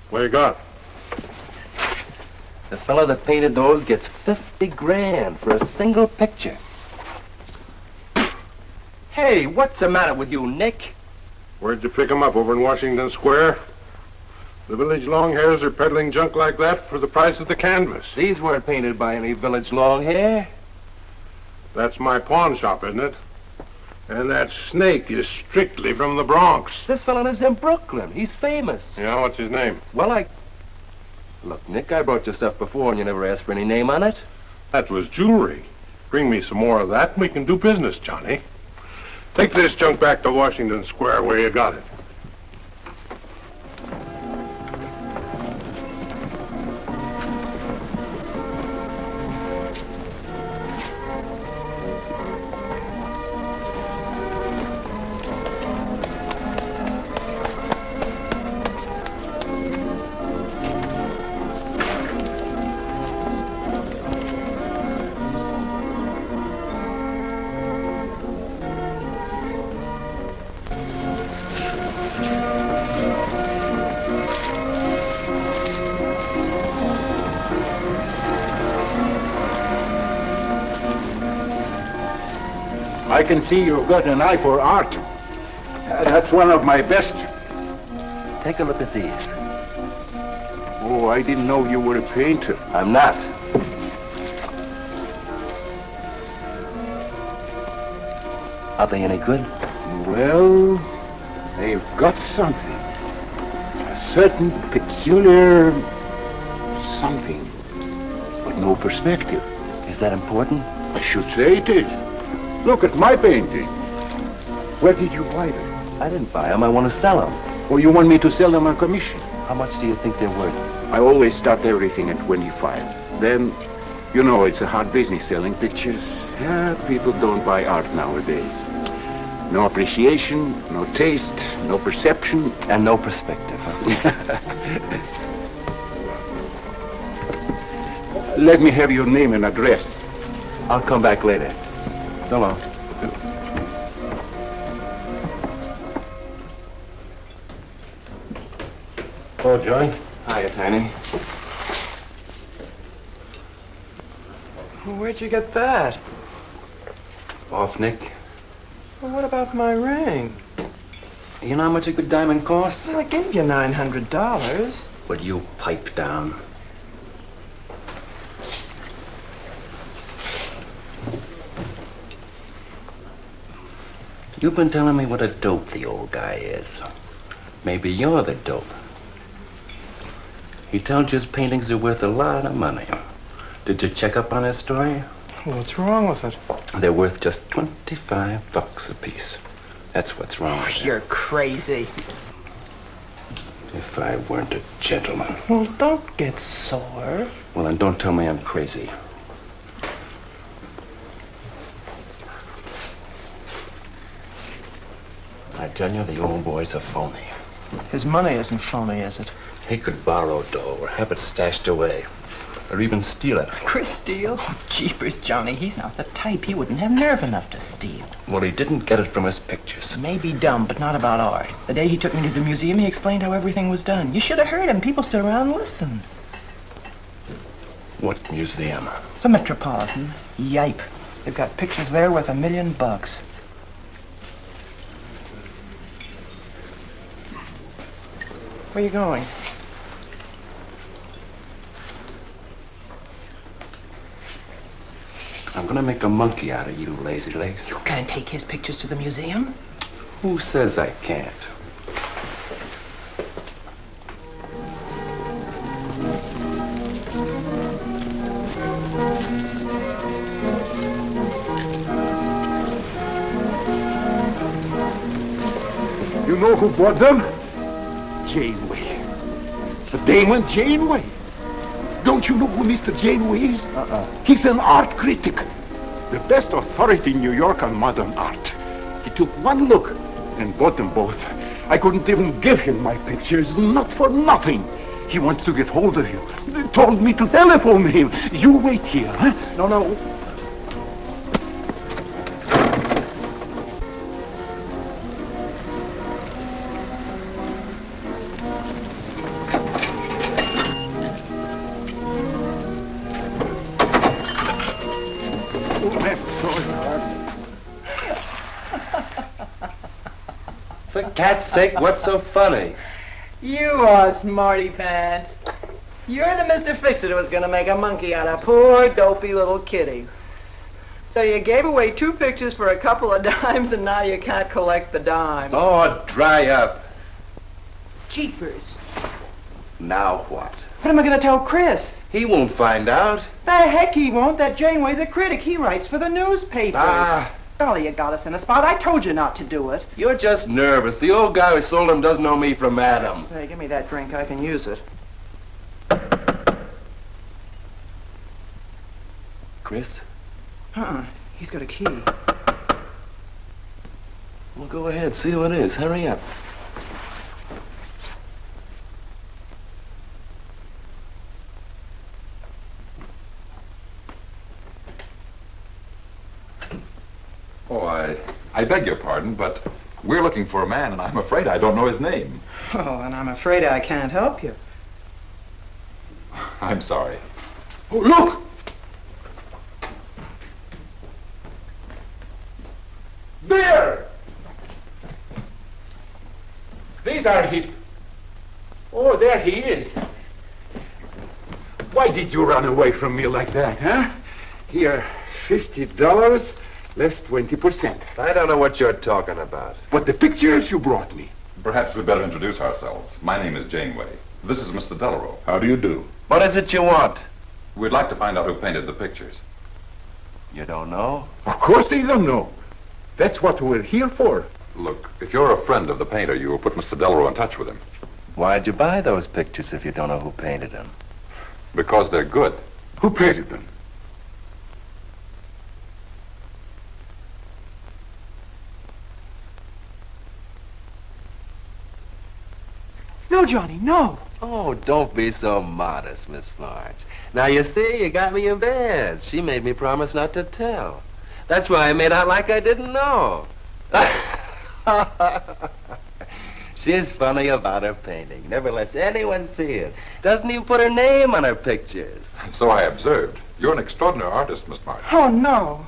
What you got? The fellow that painted those gets 50 grand for a single picture. Hey, what's the matter with you, Nick? Where'd you pick 'em up? Over in Washington Square? The village longhairs are peddling junk like that for the price of the canvas. These weren't painted by any village longhair. That's my pawn shop, isn't it? And that snake is strictly from the Bronx. This fellow lives in Brooklyn. He's famous. Yeah, what's his name? Well, Look, Nick, I brought you stuff before and you never asked for any name on it. That was jewelry. Bring me some more of that and we can do business, Johnny. Take this junk back to Washington Square where you got it. I can see you've got an eye for art. That's one of my best. Take a look at these. Oh, I didn't know you were a painter. I'm not. Are they any good? Well, they've got something. A certain peculiar something, but no perspective. Is that important? I should say it is. Look at my painting. Where did you buy them? I didn't buy them. I want to sell them. Or you want me to sell them on commission? How much do you think they're worth? I always start everything at 25. Then, you know, it's a hard business selling pictures. Yeah, people don't buy art nowadays. No appreciation, no taste, no perception. And no perspective. Let me have your name and address. I'll come back later. So long. Oh, Joan. Hiya, Tiny. Where'd you get that? Off, Nick. Well, what about my ring? You know how much a good diamond costs? Well, I gave you $900. Would you pipe down? You've been telling me what a dope the old guy is. Maybe you're the dope. He tells you his paintings are worth a lot of money. Did you check up on his story? What's wrong with it? They're worth just $25 a piece. That's what's wrong with You're crazy. If I weren't a gentleman. Well, don't get sore. Well, then don't tell me I'm crazy. I tell you, the old boy's a phony. His money isn't phony, is it? He could borrow dough or have it stashed away. Or even steal it. Chris steal? Jeepers, Johnny, he's not the type. He wouldn't have nerve enough to steal. Well, he didn't get it from his pictures. He may be dumb, but not about art. The day he took me to the museum, he explained how everything was done. You should have heard him. People stood around and listened. What museum? The Metropolitan. Yipe. They've got pictures there worth $1 million. Where you going? I'm gonna make a monkey out of you, lazy legs. You can't take his pictures to the museum. Who says I can't? You know who bought them? Janeway. The Damon Janeway. Don't you know who Mr. Janeway is? He's an art critic. The best authority in New York on modern art. He took one look and bought them both. I couldn't even give him my pictures, not for nothing. He wants to get hold of you. He told me to telephone him. You wait here, huh? No. For cat's sake, what's so funny? You are smarty pants. You're the Mr. Fix-It who was gonna make a monkey out of poor, dopey little kitty. So you gave away 2 pictures for a couple of dimes, and now you can't collect the dime. Oh, dry up. Jeepers. Now what? What am I gonna tell Chris? He won't find out. The heck he won't. That Janeway's a critic. He writes for the newspapers. Ah. Golly, you got us in a spot. I told you not to do it. You're just nervous. The old guy who sold him doesn't know me from Adam. Say, give me that drink. I can use it. Chris? He's got a key. Well, go ahead. See who it is. Hurry up. Oh, I beg your pardon, but we're looking for a man, and I'm afraid I don't know his name. Oh, and I'm afraid I can't help you. I'm sorry. Oh, look! These are his... Oh, there he is. Why did you run away from me like that, huh? Here, $50, less 20%. I don't know what you're talking about. But the pictures you brought me. Perhaps we'd better introduce ourselves. My name is Janeway. This is Mr. Delarue. How do you do? What is it you want? We'd like to find out who painted the pictures. You don't know? Of course they don't know. That's what we're here for. Look, if you're a friend of the painter, you will put Mr. Delarue in touch with him. Why'd you buy those pictures if you don't know who painted them? Because they're good. Who painted them? No, Johnny, no. Oh, don't be so modest, Miss March. Now, you see, you got me in bed. She made me promise not to tell. That's why I made out like I didn't know. She's funny about her painting. Never lets anyone see it. Doesn't even put her name on her pictures. So I observed. You're an extraordinary artist, Miss March. Oh, no.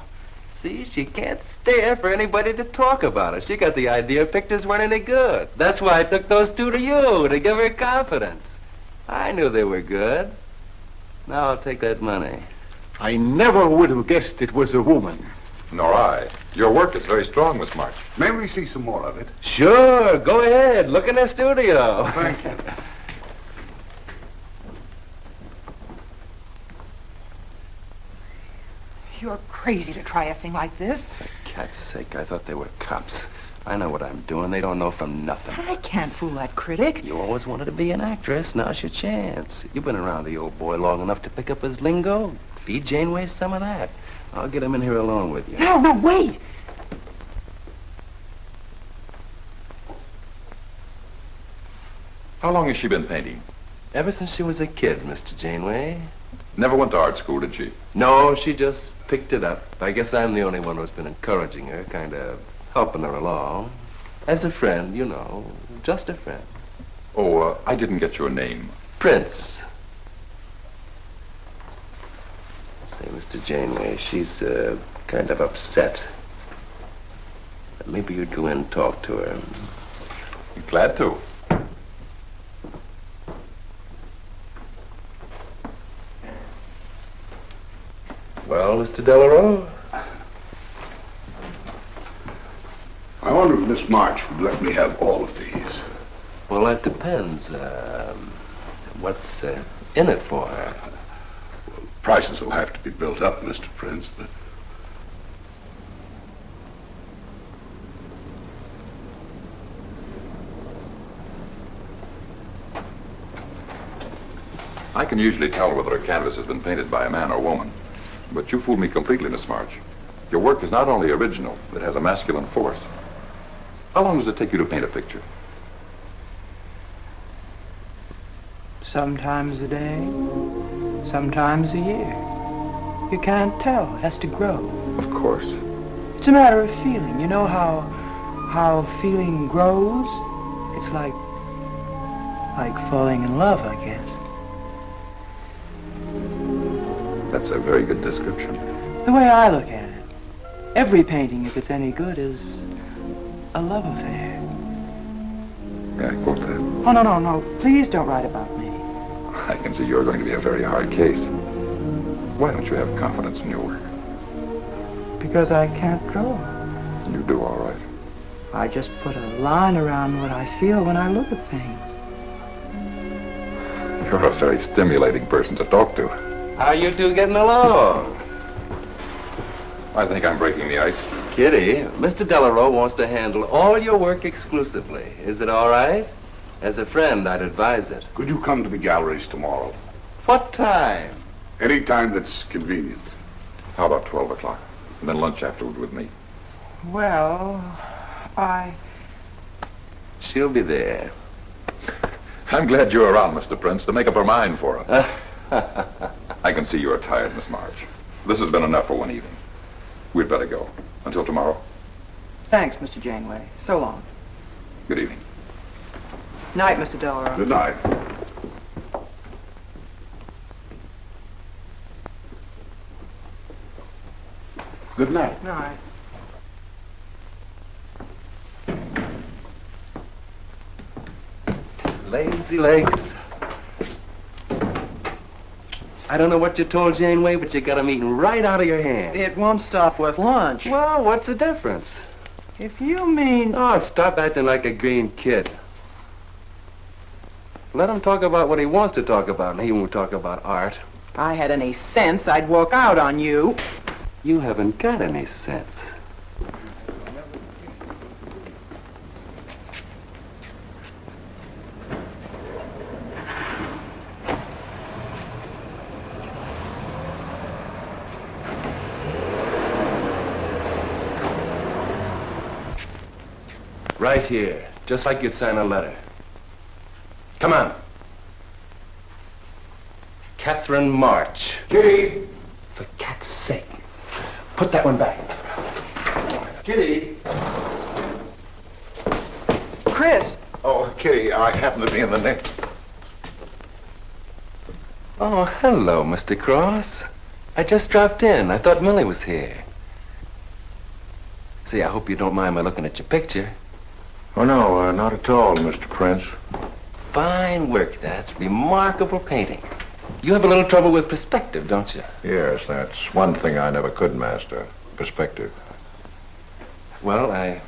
See, she can't stare for anybody to talk about her. She got the idea pictures weren't any good. That's why I took those two to you, to give her confidence. I knew they were good. Now I'll take that money. I never would have guessed it was a woman. Nor I. Your work is very strong, Miss March. May we see some more of it? Sure, go ahead. Look in the studio. Thank you. You're crazy to try a thing like this. Cat's sake, I thought they were cops. I know what I'm doing. They don't know from nothing. I can't fool that critic. You always wanted to be an actress. Now's your chance. You've been around the old boy long enough to pick up his lingo. Feed Janeway some of that. I'll get him in here alone with you. No, wait. How long has she been painting? Ever since she was a kid, Mr. Janeway. Never went to art school, did she? No, she just picked it up. I guess I'm the only one who's been encouraging her, kind of helping her along. As a friend, you know, just a friend. Oh, I didn't get your name. Prince. Say, Mr. Janeway, she's kind of upset. Maybe you'd go in and talk to her. Glad to. Well, Mr. Delarue? I wonder if Miss March would let me have all of these. Well, that depends. What's in it for her? Prices will have to be built up, Mr. Prince, but... I can usually tell whether a canvas has been painted by a man or woman. But you fooled me completely, Miss March. Your work is not only original, it has a masculine force. How long does it take you to paint a picture? Sometimes a day, sometimes a year. You can't tell. It has to grow. Of course. It's a matter of feeling. You know how feeling grows? It's like falling in love, I guess. That's a very good description. The way I look at it, every painting, if it's any good, is a love affair. Yeah, I quote that. Oh, no. Please don't write about me. I can see you're going to be a very hard case. Why don't you have confidence in your work? Because I can't draw. You do all right. I just put a line around what I feel when I look at things. You're a very stimulating person to talk to. How you two getting along? I think I'm breaking the ice. Kitty, Mr. Delarue wants to handle all your work exclusively. Is it all right? As a friend, I'd advise it. Could you come to the galleries tomorrow? What time? Any time that's convenient. How about 12 o'clock? And then lunch afterward with me. Well, She'll be there. I'm glad you're around, Mr. Prince, to make up her mind for her. I can see you're tired, Miss March. This has been enough for one evening. We'd better go. Until tomorrow. Thanks, Mr. Janeway. So long. Good evening. Night, Mr. Delarue. Good night. Good night. Night. Lazy legs. I don't know what you told Janeway, but you got 'em eating right out of your hand. It won't stop with lunch. Well, what's the difference? If you mean... Oh, stop acting like a green kid. Let him talk about what he wants to talk about, and he won't talk about art. If I had any sense, I'd walk out on you. You haven't got any sense. Right here, just like you'd sign a letter. Come on. Catherine March. Kitty! For cat's sake. Put that one back. Kitty! Chris! Oh, Kitty, I happen to be in the next. Oh, hello, Mr. Cross. I just dropped in. I thought Millie was here. See, I hope you don't mind my looking at your picture. Oh, no, not at all, Mr. Prince. Fine work, that. Remarkable painting. You have a little trouble with perspective, don't you? Yes, that's one thing I never could master. Perspective. Well, I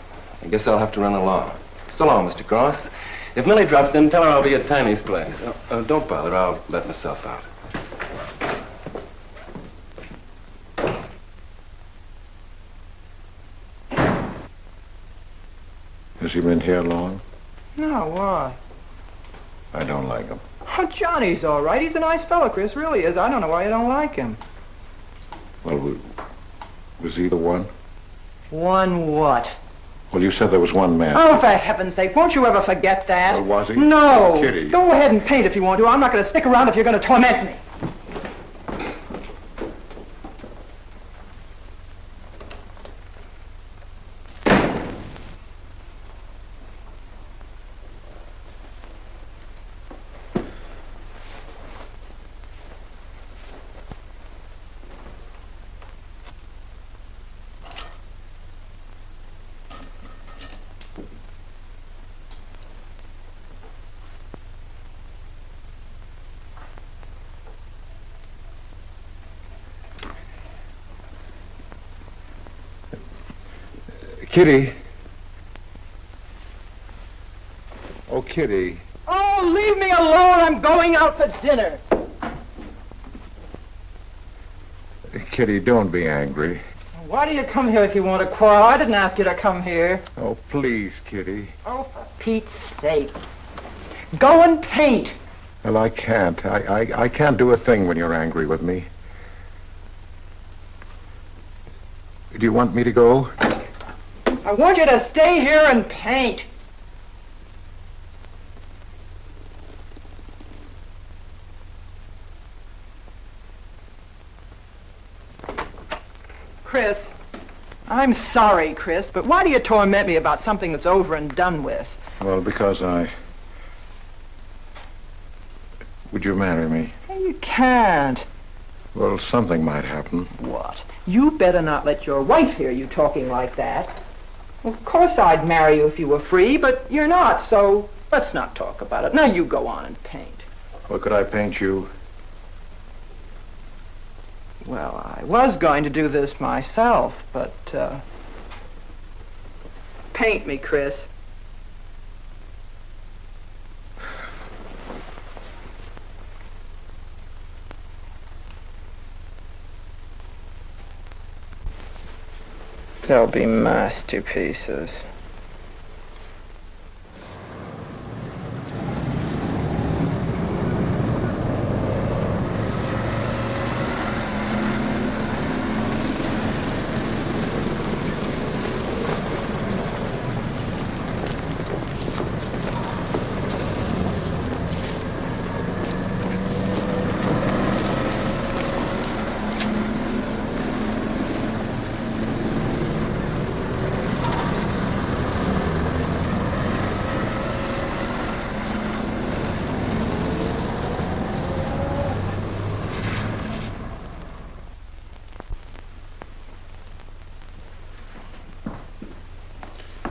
guess I'll have to run along. So long, Mr. Cross. If Millie drops in, tell her I'll be at Tiny's place. Don't bother. I'll let myself out. Has he been here long? No, why? I don't like him. Oh, Johnny's all right. He's a nice fellow, Chris, really is. I don't know why you don't like him. Well, was he the one? One what? Well, you said there was one man. Oh, for heaven's sake, won't you ever forget that? Well, was he? No. Kitty. Go ahead and paint if you want to. I'm not going to stick around if you're going to torment me. Kitty. Oh, Kitty. Oh, leave me alone. I'm going out for dinner. Kitty, don't be angry. Why do you come here if you want to quarrel? I didn't ask you to come here. Oh, please, Kitty. Oh, for Pete's sake. Go and paint. Well, I can't. I can't do a thing when you're angry with me. Do you want me to go? I want you to stay here and paint. Chris, I'm sorry, Chris, but why do you torment me about something that's over and done with? Well, because Would you marry me? You can't. Well, something might happen. What? You better not let your wife hear you talking like that. Of course I'd marry you if you were free, but you're not, so let's not talk about it. Now you go on and paint. Well, could I paint you? Well, I was going to do this myself, but, paint me, Chris. They'll be masterpieces.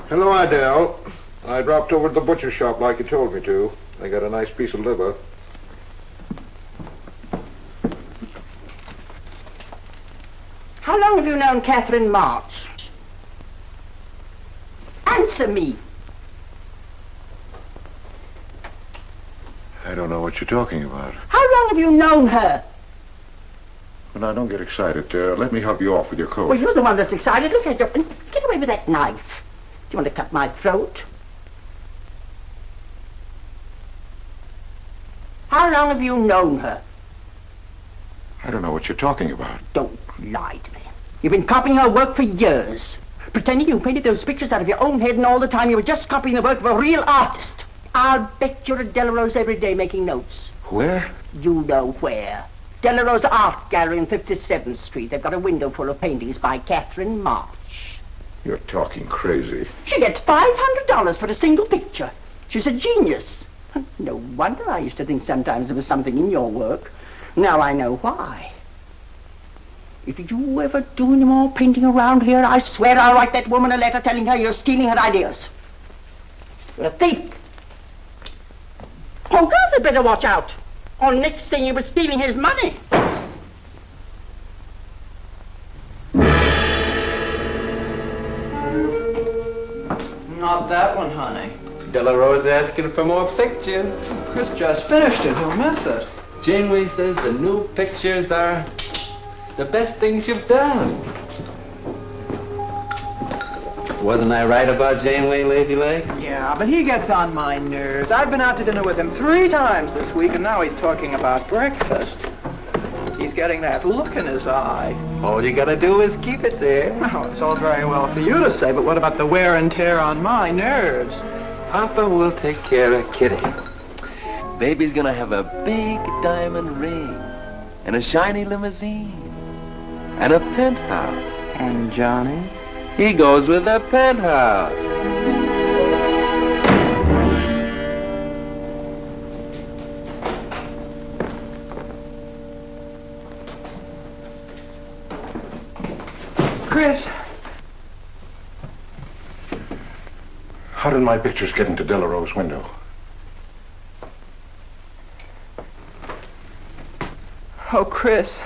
Hello, Adele. I dropped over to the butcher shop like you told me to. They got a nice piece of liver. How long have you known Catherine March? Answer me. I don't know what you're talking about. How long have you known her? Well, now, don't get excited. Let me help you off with your coat. Well, you're the one that's excited. Look at you. Get away with that knife. Do you want to cut my throat? How long have you known her? I don't know what you're talking about. Don't lie to me. You've been copying her work for years. Pretending you painted those pictures out of your own head, and all the time you were just copying the work of a real artist. I'll bet you're at Delarose every day making notes. Where? You know where. Delarose Art Gallery on 57th Street. They've got a window full of paintings by Catherine March. You're talking crazy. She gets $500 for a single picture. She's a genius. No wonder I used to think sometimes there was something in your work. Now I know why. If you ever do any more painting around here, I swear I'll write that woman a letter telling her you're stealing her ideas. You're a thief. Oh, God, they'd better watch out. Or next thing you were stealing his money. Not that one, honey. Delarose asking for more pictures. Chris just finished it. He'll miss it. Janeway says the new pictures are the best things you've done. Wasn't I right about Janeway, Lazy Legs? Yeah, but he gets on my nerves. I've been out to dinner with him 3 times this week, and now he's talking about breakfast. He's getting that look in his eye. All you gotta do is keep it there. Oh, it's all very well for you to say, but what about the wear and tear on my nerves? Papa will take care of Kitty. Baby's gonna have a big diamond ring, and a shiny limousine, and a penthouse. And Johnny? He goes with the penthouse. Chris. How did my pictures get into Delarose's window? Oh, Chris.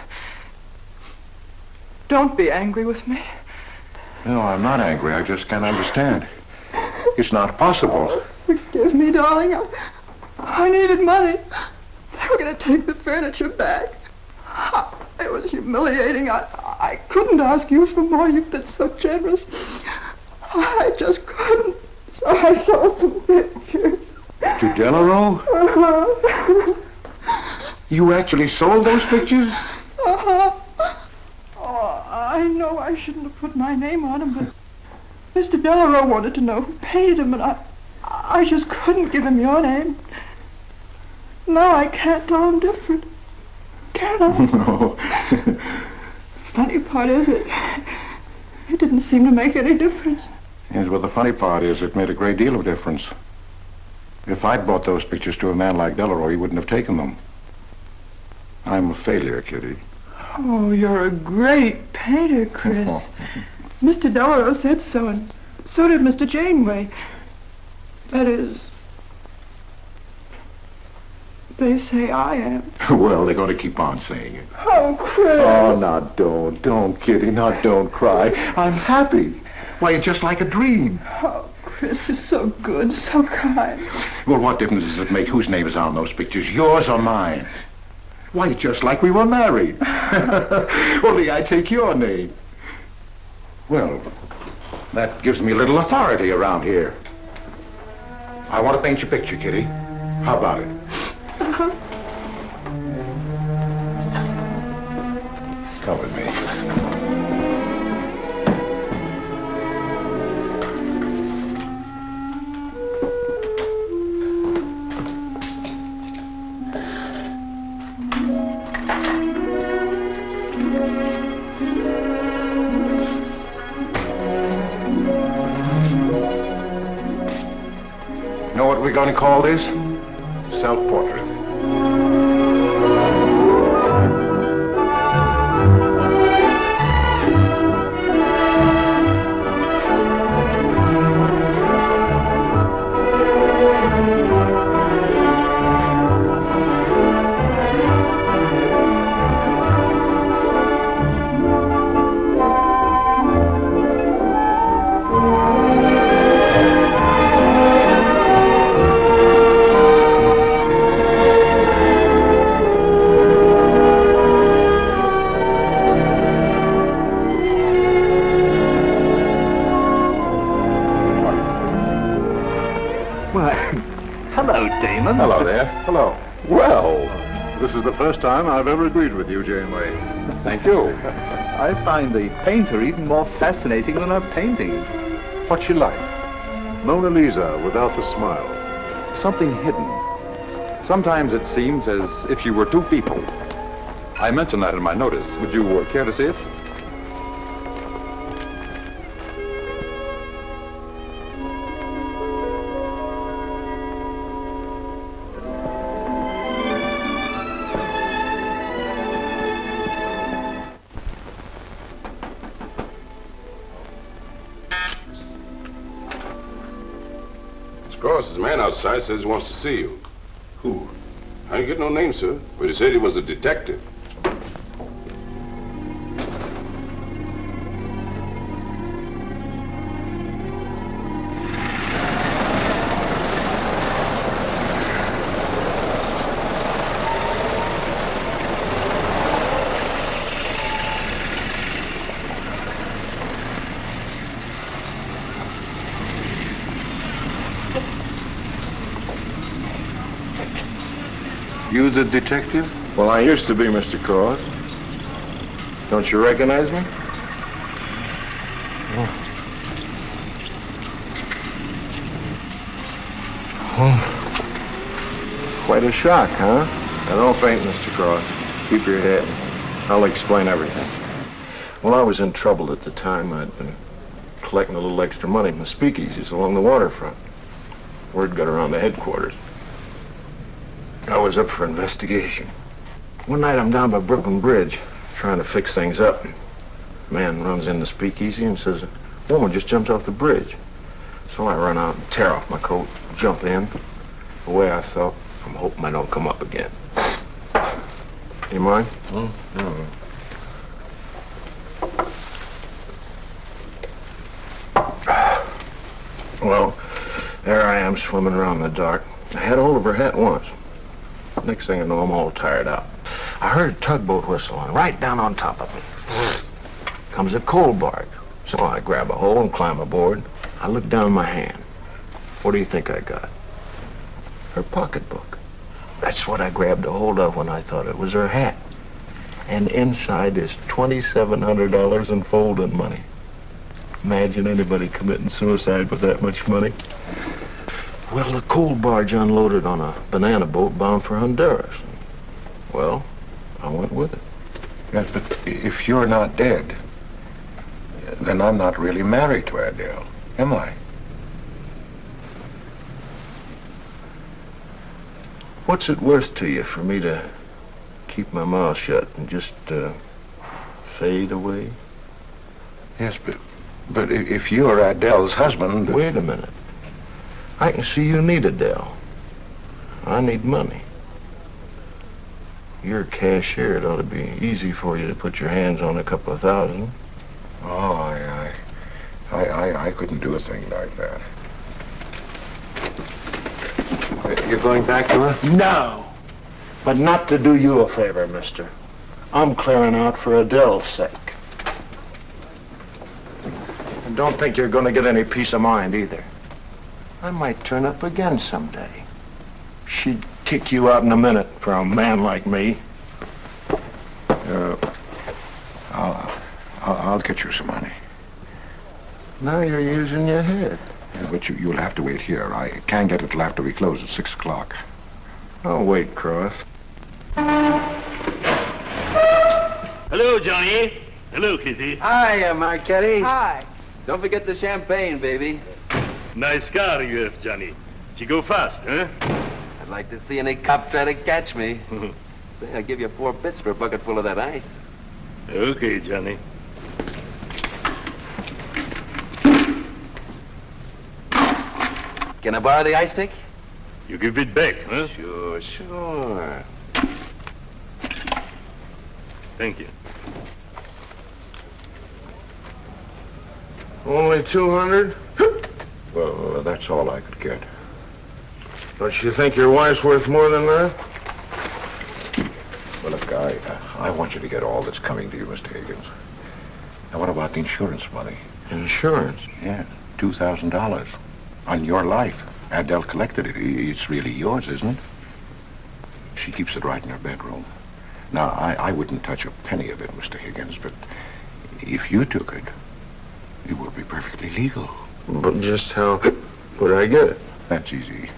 Don't be angry with me. No, I'm not angry. I just can't understand. It's not possible. Forgive me, darling. I needed money. They were going to take the furniture back. It was humiliating. I couldn't ask you for more. You've been so generous. I just couldn't. So I sold some pictures. To Delarose? Uh-huh. You actually sold those pictures? Uh-huh. Oh, I know I shouldn't have put my name on them, but Mr. Delarose wanted to know who painted them, and I just couldn't give him your name. Now I can't tell him different. Can I? No. Funny part is it didn't seem to make any difference. Yes, well, the funny part is it made a great deal of difference. If I'd bought those pictures to a man like Delarose, he wouldn't have taken them. I'm a failure, Kitty. Oh, you're a great painter, Chris. Mr. Delarose said so, and so did Mr. Janeway. That is, they say I am. Well, they're going to keep on saying it. Oh, Chris. Oh, now don't, Kitty, now don't cry. I'm happy. Why, it's just like a dream. Oh, Chris, you're so good, so kind. Well, what difference does it make whose name is on those pictures, yours or mine? Why, it's just like we were married. Only I take your name. Well, that gives me a little authority around here. I want to paint your picture, Kitty. How about it? Come with me. Know what we're going to call this? Self-portrait. Damon. Hello there. Hello. Well, This is the first time I've ever agreed with you, Janeway. thank you. I find the painter even more fascinating than her paintings. What's she like? Mona Lisa without the smile. Something hidden. Sometimes it seems as if she were two people. I mentioned that in my notice. Would you care to see it? Cross, his man outside says he wants to see you. Who? I ain't get no name, sir, but he said he was a detective. You the detective? Well, I used to be, Mr. Cross. Don't you recognize me? Quite a shock, huh? Now, don't faint, Mr. Cross. Keep your head. I'll explain everything. Well, I was in trouble at the time. I'd been collecting a little extra money from the speakeasies along the waterfront. Word got around to headquarters. I was up for investigation. One night I'm down by Brooklyn Bridge, trying to fix things up. A man runs in the speakeasy and says, a woman just jumps off the bridge. So I run out and tear off my coat, jump in. The way I felt, I'm hoping I don't come up again. You mind? No. Well, there I am swimming around in the dark. I had hold of her hat once. Next thing I know, I'm all tired out. I heard a tugboat whistling right down on top of me. Comes a coal barge. So I grab a hole and climb aboard. I look down my hand. What do you think I got? Her pocketbook. That's what I grabbed a hold of when I thought it was her hat. And inside is $2,700 in folding money. Imagine anybody committing suicide with that much money. Well, the coal barge unloaded on a banana boat bound for Honduras. Well, I went with it. Yes, but if you're not dead, then I'm not really married to Adele, am I? What's it worth to you for me to keep my mouth shut and just fade away? Yes, but if you're Adele's husband... Wait a minute. I can see you need Adele. I need money. You're a cashier. It ought to be easy for you to put your hands on a couple of thousand. Oh, I couldn't do a thing like that. You're going back to her? No. But not to do you a favor, mister. I'm clearing out for Adele's sake. And don't think you're going to get any peace of mind either. I might turn up again someday. She'd kick you out in a minute for a man like me. I'll get you some money. Now you're using your head. Yeah, but you'll have to wait here. I can't get it till after we close at 6 o'clock. I'll wait, Cross. Hello, Johnny. Hello, Kitty. Hi, Marquetti. Hi. Don't forget the champagne, baby. Nice car you have, Johnny. She go fast, huh? I'd like to see any cop try to catch me. Say, I'll give you 4 bits for a bucket full of that ice. Okay, Johnny. Can I borrow the ice pick? You give it back, huh? Sure. Thank you. Only 200? Well, that's all I could get. Don't you think your wife's worth more than that? Well, look, I want you to get all that's coming to you, Mr. Higgins. Now, what about the insurance money? Insurance? Yeah, $2,000 on your life. Adele collected it. It's really yours, isn't it? She keeps it right in her bedroom. Now, I wouldn't touch a penny of it, Mr. Higgins, but if you took it, it would be perfectly legal. But just how would I get it? That's easy.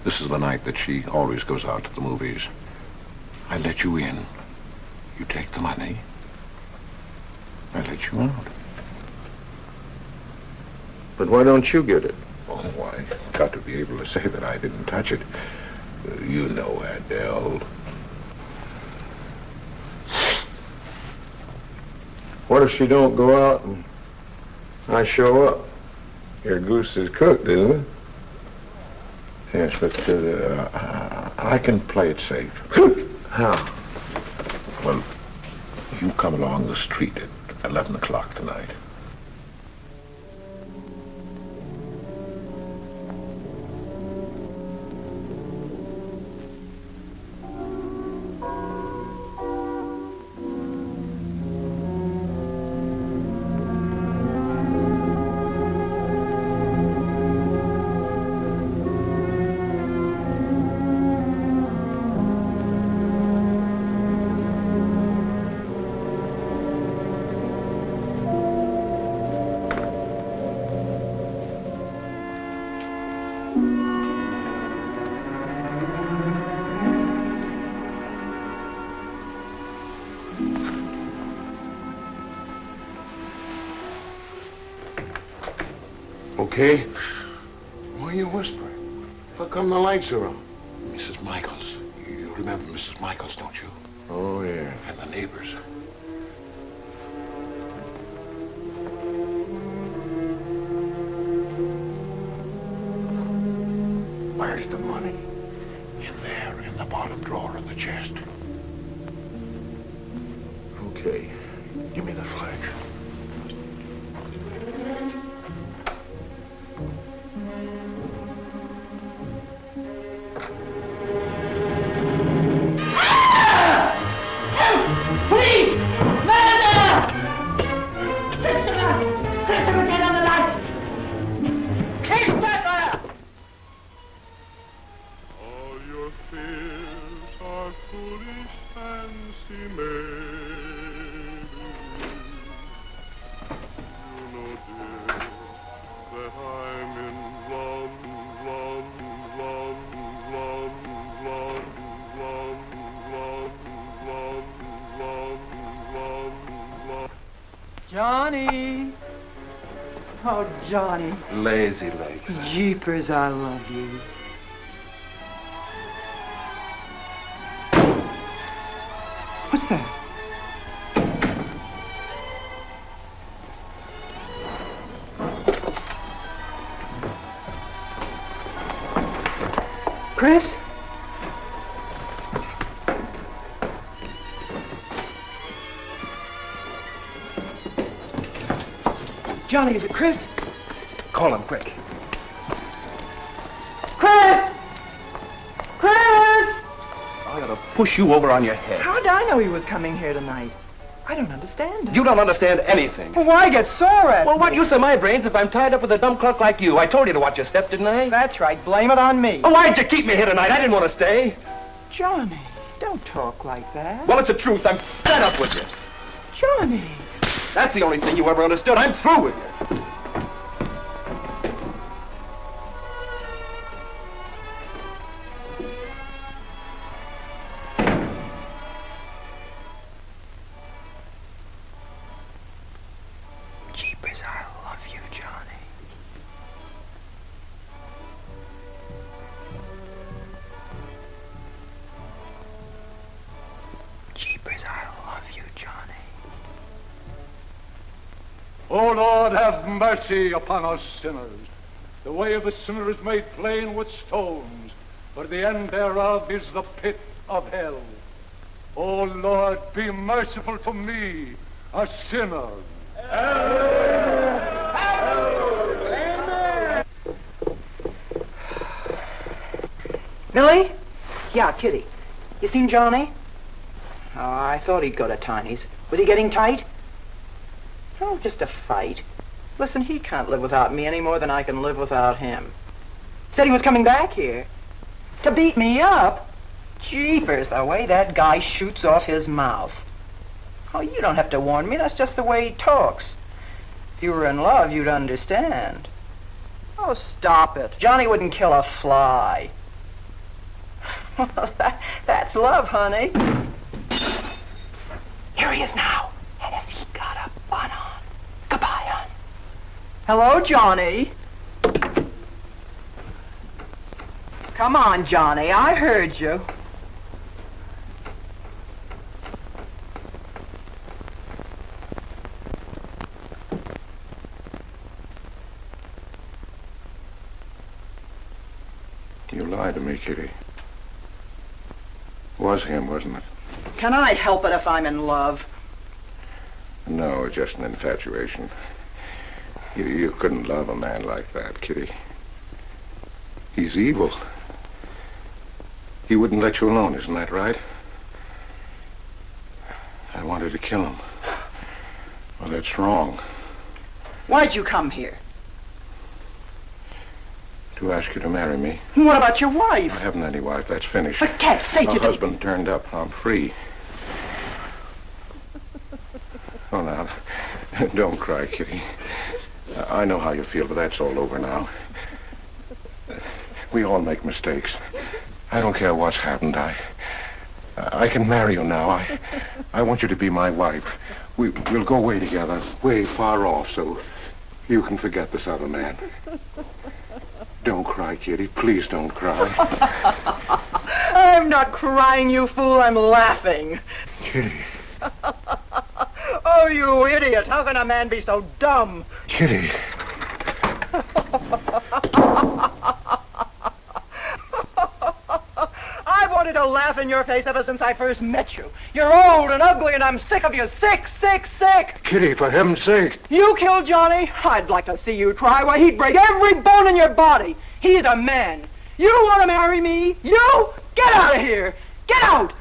This is the night that she always goes out to the movies. I let you in. You take the money. I let you out. But why don't you get it? Oh, I got to be able to say that I didn't touch it. You know, Adele. What if she don't go out and I show up? Your goose is cooked, isn't it? Yes, but I can play it safe. How? Well, you come along the street at 11 o'clock tonight. Okay? Why are you whispering? How come the lights are on? Mrs. Michaels. You remember Mrs. Michaels, don't you? Oh, yeah. And the neighbors. Where's the money? In there, in the bottom drawer of the chest. Okay. Give me the flash. Johnny! Oh, Johnny. Lazy legs. Jeepers, I love you. What's that? Chris? Johnny, is it Chris? Call him quick. Chris! Chris! I ought to push you over on your head. How'd I know he was coming here tonight? I don't understand it. You don't understand anything. Well, why get sore at Well, me? what use are my brains if I'm tied up with a dumb clerk like you? I told you to watch your step, didn't I? That's right. Blame it on me. Oh, why'd you keep me here tonight? I didn't want to stay. Johnny, don't talk like that. Well, it's the truth. I'm fed up with you. Johnny. That's the only thing you ever understood. I'm through with you. Jeepers, I love you, Johnny. Jeepers, I love you, Johnny. O Lord, have mercy upon us sinners. The way of the sinner is made plain with stones, but the end thereof is the pit of hell. O Lord, be merciful to me, a sinner. Millie? Yeah, Kitty. You seen Johnny? Oh, I thought he'd go to Tiny's. Was he getting tight? Oh, just a fight. Listen, he can't live without me any more than I can live without him. Said he was coming back here. To beat me up? Jeepers, the way that guy shoots off his mouth. Oh, you don't have to warn me. That's just the way he talks. If you were in love, you'd understand. Oh, stop it. Johnny wouldn't kill a fly. That's love, honey. Here he is now. And has he got a bun on? Goodbye, hon. Hello, Johnny. Come on, Johnny. I heard you. You lied to me, Kitty. It was him, wasn't it? Can I help it if I'm in love? No, it's just an infatuation. You couldn't love a man like that, Kitty. He's evil. He wouldn't let you alone, isn't that right? I wanted to kill him. Well, that's wrong. Why'd you come here? To ask you to marry me. What about your wife? I haven't any wife. That's finished. For Cat's sake, My you don't... husband turned up. I'm free. Oh, now, don't cry, Kitty. I know how you feel, but that's all over now. We all make mistakes. I don't care what's happened. I can marry you now. I want you to be my wife. We'll go away together, way far off, so you can forget this other man. Don't cry, Kitty. Please don't cry. I'm not crying, you fool. I'm laughing. Kitty. Oh, you idiot. How can a man be so dumb? Kitty. I wanted to laugh in your face ever since I first met you. You're old and ugly, and I'm sick of you. Sick, sick, sick. Kitty, for heaven's sake. You killed Johnny? I'd like to see you try. Why, he'd break every bone in your body. He's a man. You want to marry me? You? Get out of here. Get out.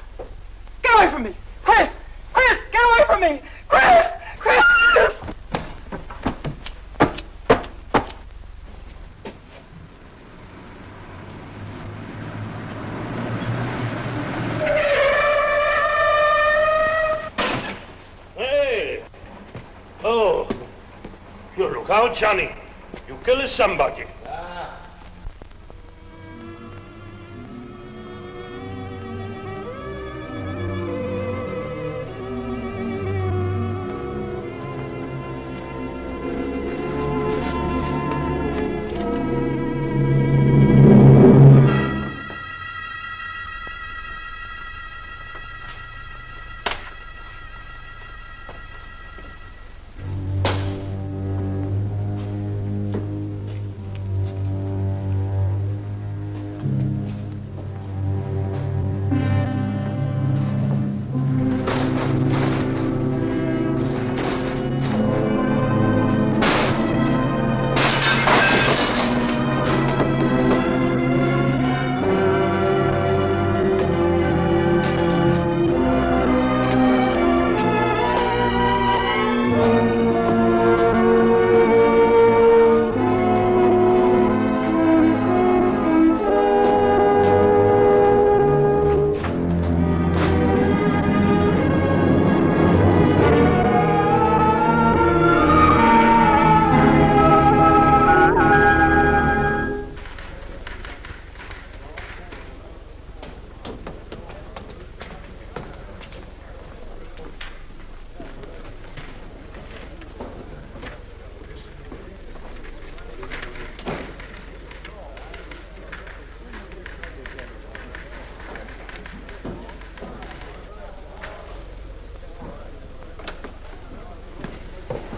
Get away from me. Chris! Chris, get away from me. Chris! Chris! Hey! Oh, you look out, Johnny. You killed somebody.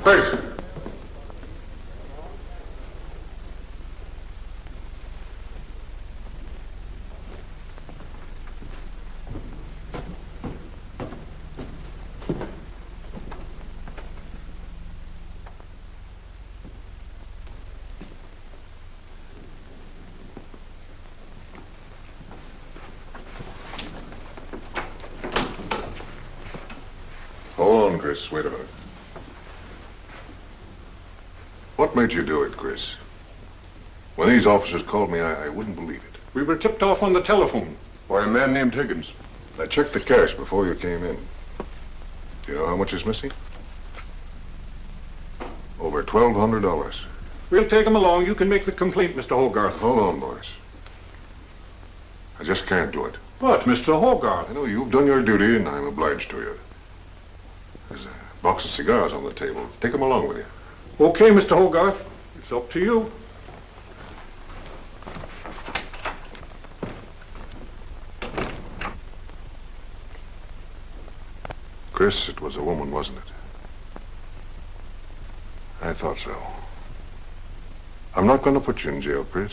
First. Hold on, Chris. Wait a minute. What made you do it, Chris? When these officers called me, I wouldn't believe it. We were tipped off on the telephone. By a man named Higgins. I checked the cash before you came in. Do you know how much is missing? Over $1,200. We'll take him along. You can make the complaint, Mr. Hogarth. Hold on, boys. I just can't do it. But, Mr. Hogarth... I know you've done your duty, and I'm obliged to you. There's a box of cigars on the table. Take them along with you. Okay, Mr. Hogarth. It's up to you. Chris, it was a woman, wasn't it? I thought so. I'm not going to put you in jail, Chris.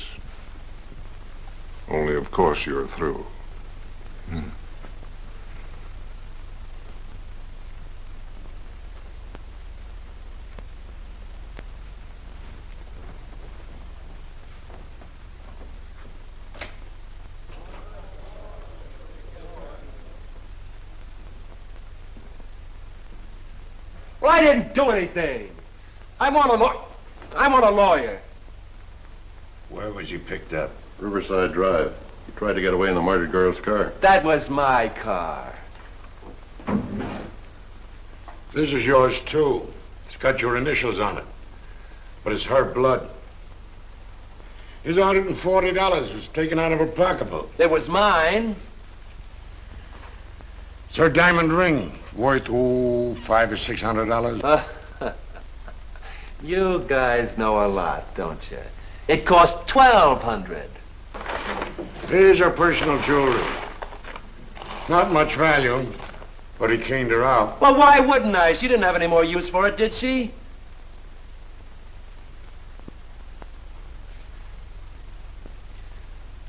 Only, of course, you're through. Well, I didn't do anything. I want a lawyer. Where was he picked up? Riverside Drive. He tried to get away in the murdered girl's car. That was my car. This is yours, too. It's got your initials on it. But it's her blood. His $140 was taken out of her pocketbook. It was mine. It's her diamond ring, worth, $500 or $600. You guys know a lot, don't you? It cost $1,200. Here's her personal jewelry. Not much value, but he cleaned her out. Well, why wouldn't I? She didn't have any more use for it, did she?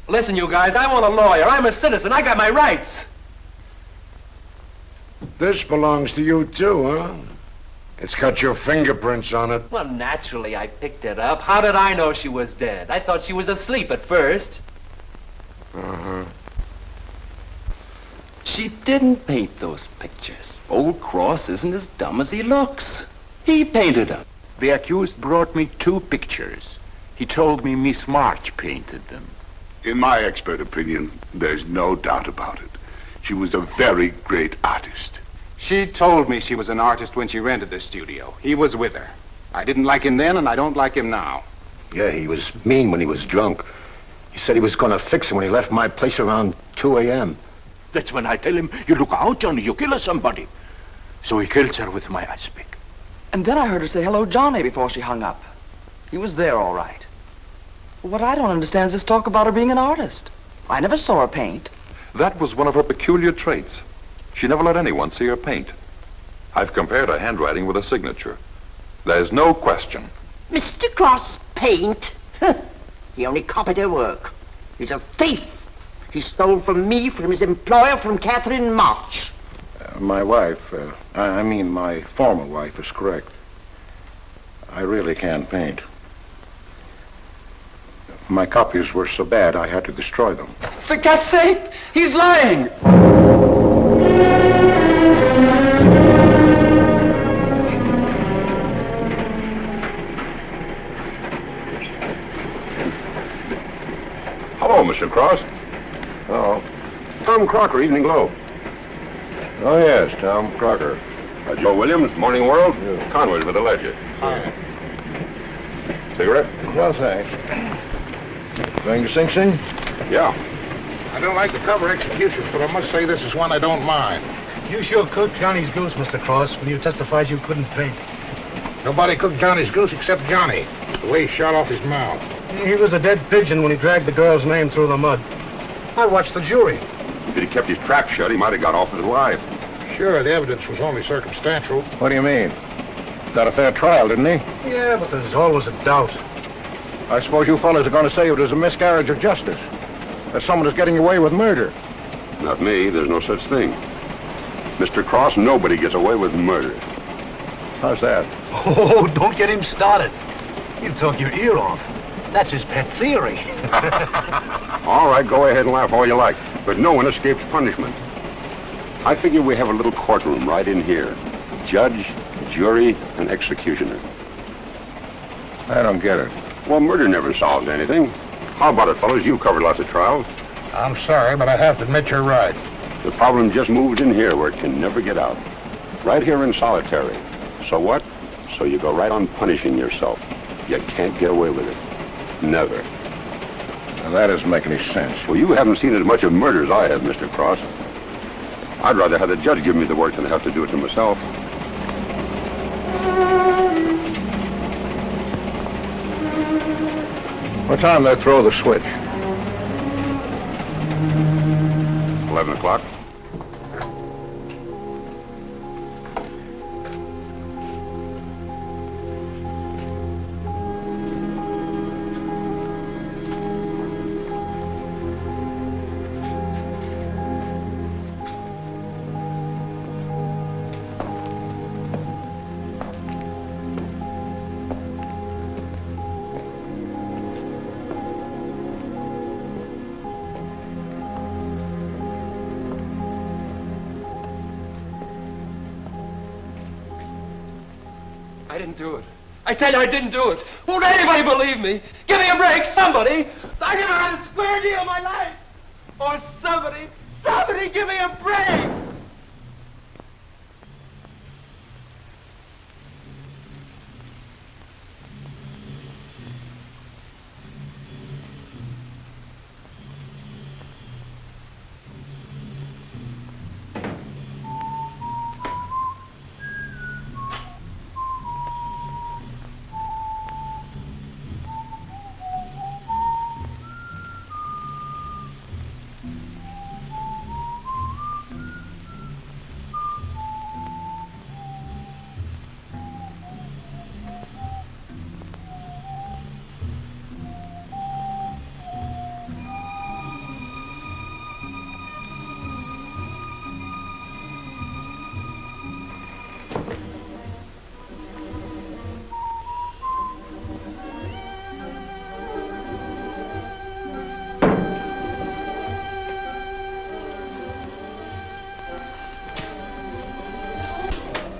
Listen, you guys, I want a lawyer. I'm a citizen. I got my rights. This belongs to you, too, huh? It's got your fingerprints on it. Well, naturally, I picked it up. How did I know she was dead? I thought she was asleep at first. Uh-huh. She didn't paint those pictures. Old Cross isn't as dumb as he looks. He painted them. The accused brought me 2 pictures. He told me Miss March painted them. In my expert opinion, there's no doubt about it. She was a very great artist. She told me she was an artist when she rented the studio. He was with her. I didn't like him then, and I don't like him now. Yeah, he was mean when he was drunk. He said he was going to fix him when he left my place around 2 a.m. That's when I tell him, you look out, Johnny, you kill somebody. So he kills her with my ice pick. And then I heard her say hello, Johnny, before she hung up. He was there all right. What I don't understand is this talk about her being an artist. I never saw her paint. That was one of her peculiar traits. She never let anyone see her paint. I've compared her handwriting with a signature. There's no question. Mr. Cross paint? He only copied her work. He's a thief. He stole from me, from his employer, from Catherine March. My wife, I mean my former wife is correct. I really can't paint. My copies were so bad I had to destroy them. For God's sake, he's lying! Hello, Mr. Cross. Oh. Tom Crocker, Evening Globe. Oh, yes, Tom Crocker. Joe Williams, Morning World. Conway with the Ledger. Cigarette? Well, thanks. Going to Sing Sing? Yeah. I don't like the cover executions, but I must say this is one I don't mind. You sure cooked Johnny's goose, Mr. Cross, when you testified you couldn't paint. Nobody cooked Johnny's goose except Johnny. The way he shot off his mouth. He was a dead pigeon when he dragged the girl's name through the mud. I watched the jury. If he'd kept his trap shut, he might have got off with his life. Sure, the evidence was only circumstantial. What do you mean? Got a fair trial, didn't he? Yeah, but there's always a doubt. I suppose you fellas are going to say it was a miscarriage of justice. That someone is getting away with murder. Not me. There's no such thing. Mr. Cross, nobody gets away with murder. How's that? Oh, don't get him started. He'll talk your ear off. That's his pet theory. All right, go ahead and laugh all you like, but no one escapes punishment. I figure we have a little courtroom right in here. Judge, jury, and executioner. I don't get it. Well, murder never solves anything. How about it, fellas? You've covered lots of trials. I'm sorry, but I have to admit you're right. The problem just moved in here where it can never get out. Right here in solitary. So what? So you go right on punishing yourself. You can't get away with it. Never. Now, that doesn't make any sense. Well, you haven't seen as much of murder as I have, Mr. Cross. I'd rather have the judge give me the work than have to do it to myself. What time they throw the switch? 11 o'clock. I didn't do it. I tell you, I didn't do it. Won't anybody believe me? Give me a break, somebody. I never had a square deal in my life. Or somebody give me a break.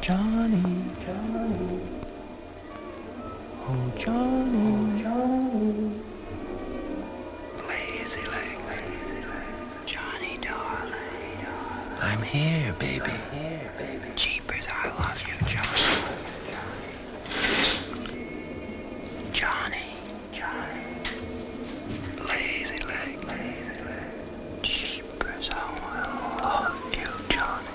Johnny, Johnny, oh Johnny, Johnny, lazy legs, Johnny darling, I'm here, baby. Jeepers, I love you, Johnny. Johnny, Johnny, lazy leg, jeepers, I love you, Johnny.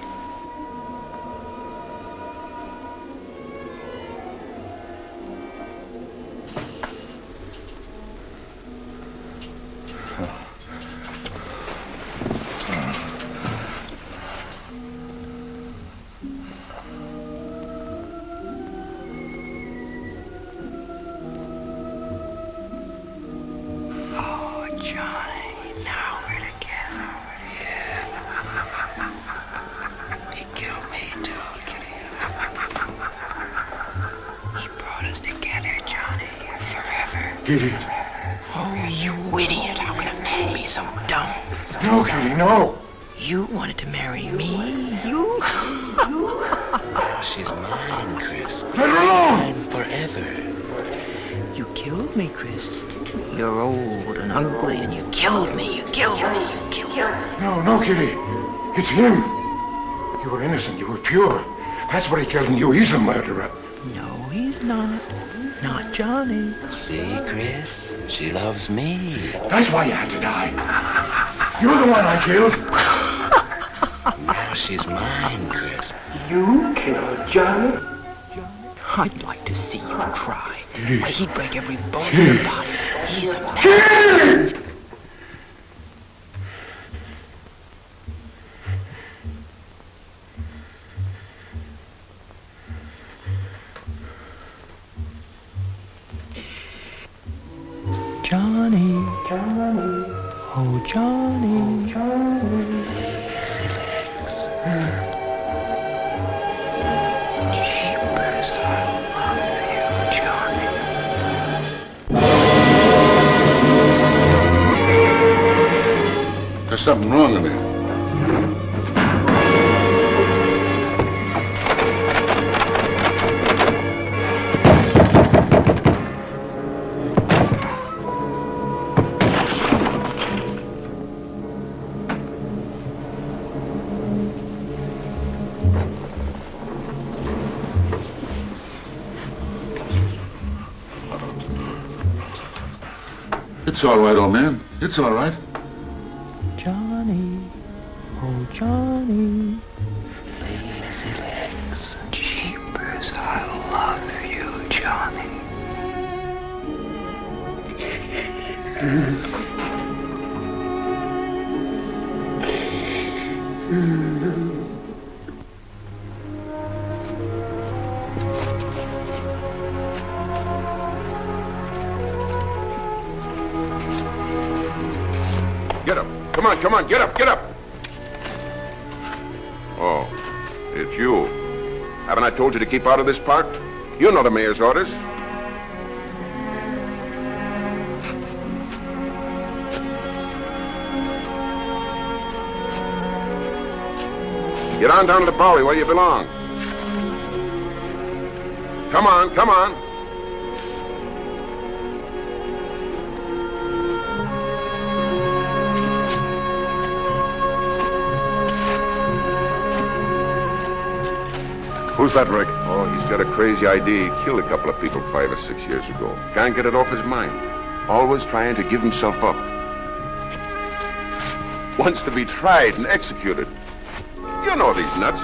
Idiot. Oh, you idiot. How can a man be so dumb? No, Kitty, no. You wanted to marry me? You? She's mine, Chris. Let her alone! Mine forever. You killed me, Chris. You're old and ugly, and you killed me. You killed me. You killed me. No, Kitty. It's him. You were innocent. You were pure. That's what he killed in you. He's a murderer. No, he's not. Not Johnny. See, Chris? She loves me. That's why you had to die. You're the one I killed. Now she's mine, Chris. You killed Johnny? I'd like to see you try. Why, he'd break every bone in your body. He's a man. Johnny, Johnny, oh Johnny, Johnny, lazy legs. Jeepers, I love you, Johnny. There's something wrong with it. It's all right, old man. It's all right. Johnny, oh Johnny. Lazy legs. Jeepers, I love you, Johnny. Get up. Come on, come on, get up, get up. Oh, it's you. Haven't I told you to keep out of this park? You know the mayor's orders. Get on down to the Bowery where you belong. Come on, come on. Who's that, Rick? Oh, he's got a crazy idea. He killed a couple of people 5 or 6 years ago. Can't get it off his mind. Always trying to give himself up. Wants to be tried and executed. You know these nuts.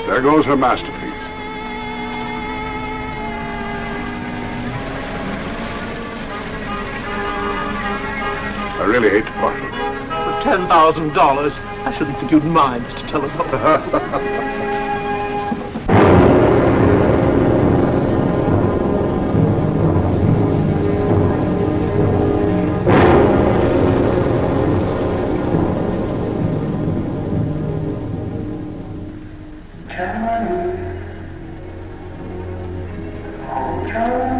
There goes her masterpiece. I really hate to part with it. For $10,000, I shouldn't think you'd mind, Mr. Telephone. Johnny, oh Johnny.